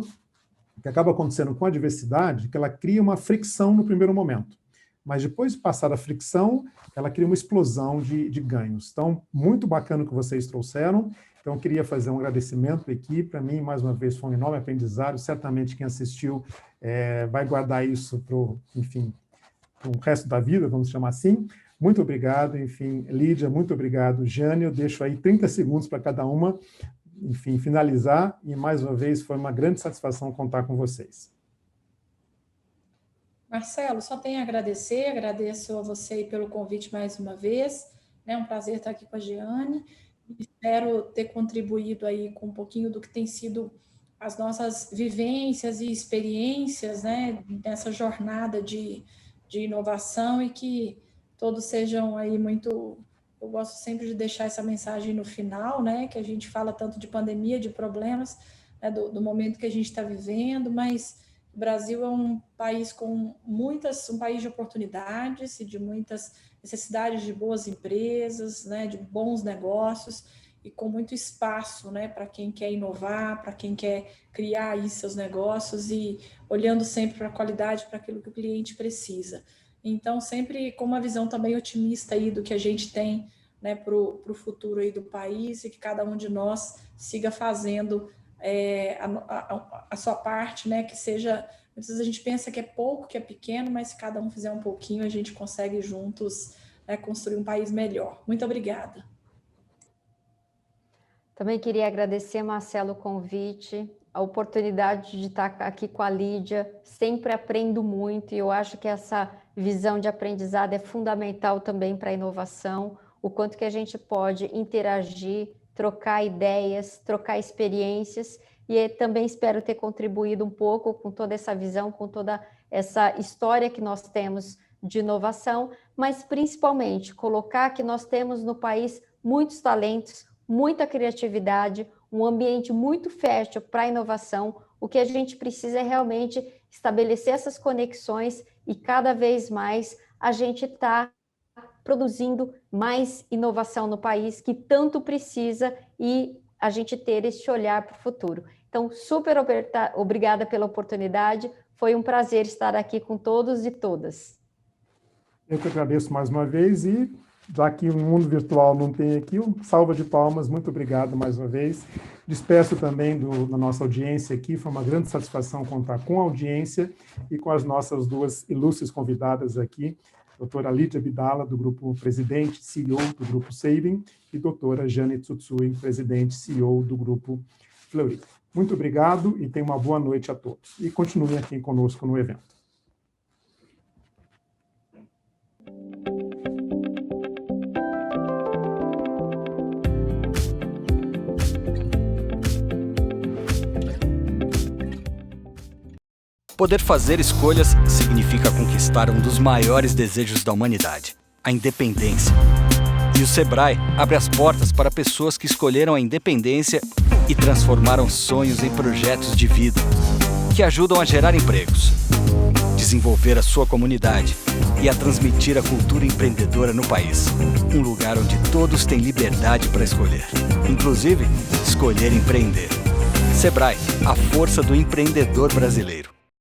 o que acaba acontecendo com a diversidade é que ela cria uma fricção no primeiro momento. Mas depois de passar a fricção, ela cria uma explosão de ganhos. Então, muito bacana o que vocês trouxeram. Então, eu queria fazer um agradecimento aqui. Para mim, mais uma vez, foi um enorme aprendizado. Certamente quem assistiu vai guardar isso para o resto da vida, vamos chamar assim. Muito obrigado, enfim, Lídia, muito obrigado, Jane. Eu deixo aí 30 segundos para cada uma, enfim, finalizar. E, mais uma vez, foi uma grande satisfação contar com vocês. Marcelo, só tenho a agradecer, agradeço a você pelo convite mais uma vez, é um prazer estar aqui com a Giane, espero ter contribuído aí com um pouquinho do que tem sido as nossas vivências e experiências, né, nessa jornada de inovação e que todos sejam aí muito... Eu gosto sempre de deixar essa mensagem no final, né, que a gente fala tanto de pandemia, de problemas, né, do momento que a gente está vivendo, mas... O Brasil é um país com um país de oportunidades e de muitas necessidades de boas empresas, né, de bons negócios e com muito espaço, né, para quem quer inovar, para quem quer criar aí seus negócios e olhando sempre para a qualidade, para aquilo que o cliente precisa. Então, sempre com uma visão também otimista aí do que a gente tem, né, para o futuro aí do país e que cada um de nós siga fazendo a sua parte, né, que seja, às vezes a gente pensa que é pouco, que é pequeno, mas se cada um fizer um pouquinho, a gente consegue juntos, né, construir um país melhor. Muito obrigada. Também queria agradecer, Marcelo, o convite, a oportunidade de estar aqui com a Lídia, sempre aprendo muito e eu acho que essa visão de aprendizado é fundamental também para a inovação, o quanto que a gente pode interagir, trocar ideias, trocar experiências, e também espero ter contribuído um pouco com toda essa visão, com toda essa história que nós temos de inovação, mas principalmente colocar que nós temos no país muitos talentos, muita criatividade, um ambiente muito fértil para a inovação. O que a gente precisa é realmente estabelecer essas conexões e cada vez mais a gente está produzindo mais inovação no país, que tanto precisa, e a gente ter esse olhar para o futuro. Então, super obrigada pela oportunidade, foi um prazer estar aqui com todos e todas. Eu que agradeço mais uma vez, e já que o mundo virtual não tem aqui, salva de palmas, muito obrigado mais uma vez. Despeço também da nossa audiência aqui, foi uma grande satisfação contar com a audiência e com as nossas duas ilustres convidadas aqui, doutora Lídia Abdala, do Grupo Presidente, CEO do Grupo Saving, e doutora Jane Tsutsui, Presidente, CEO do Grupo Fleury. Muito obrigado e tenha uma boa noite a todos. E continuem aqui conosco no evento. Poder fazer escolhas significa conquistar um dos maiores desejos da humanidade, a independência. E o Sebrae abre as portas para pessoas que escolheram a independência e transformaram sonhos em projetos de vida, que ajudam a gerar empregos, desenvolver a sua comunidade e a transmitir a cultura empreendedora no país. Um lugar onde todos têm liberdade para escolher, inclusive escolher empreender. Sebrae, a força do empreendedor brasileiro.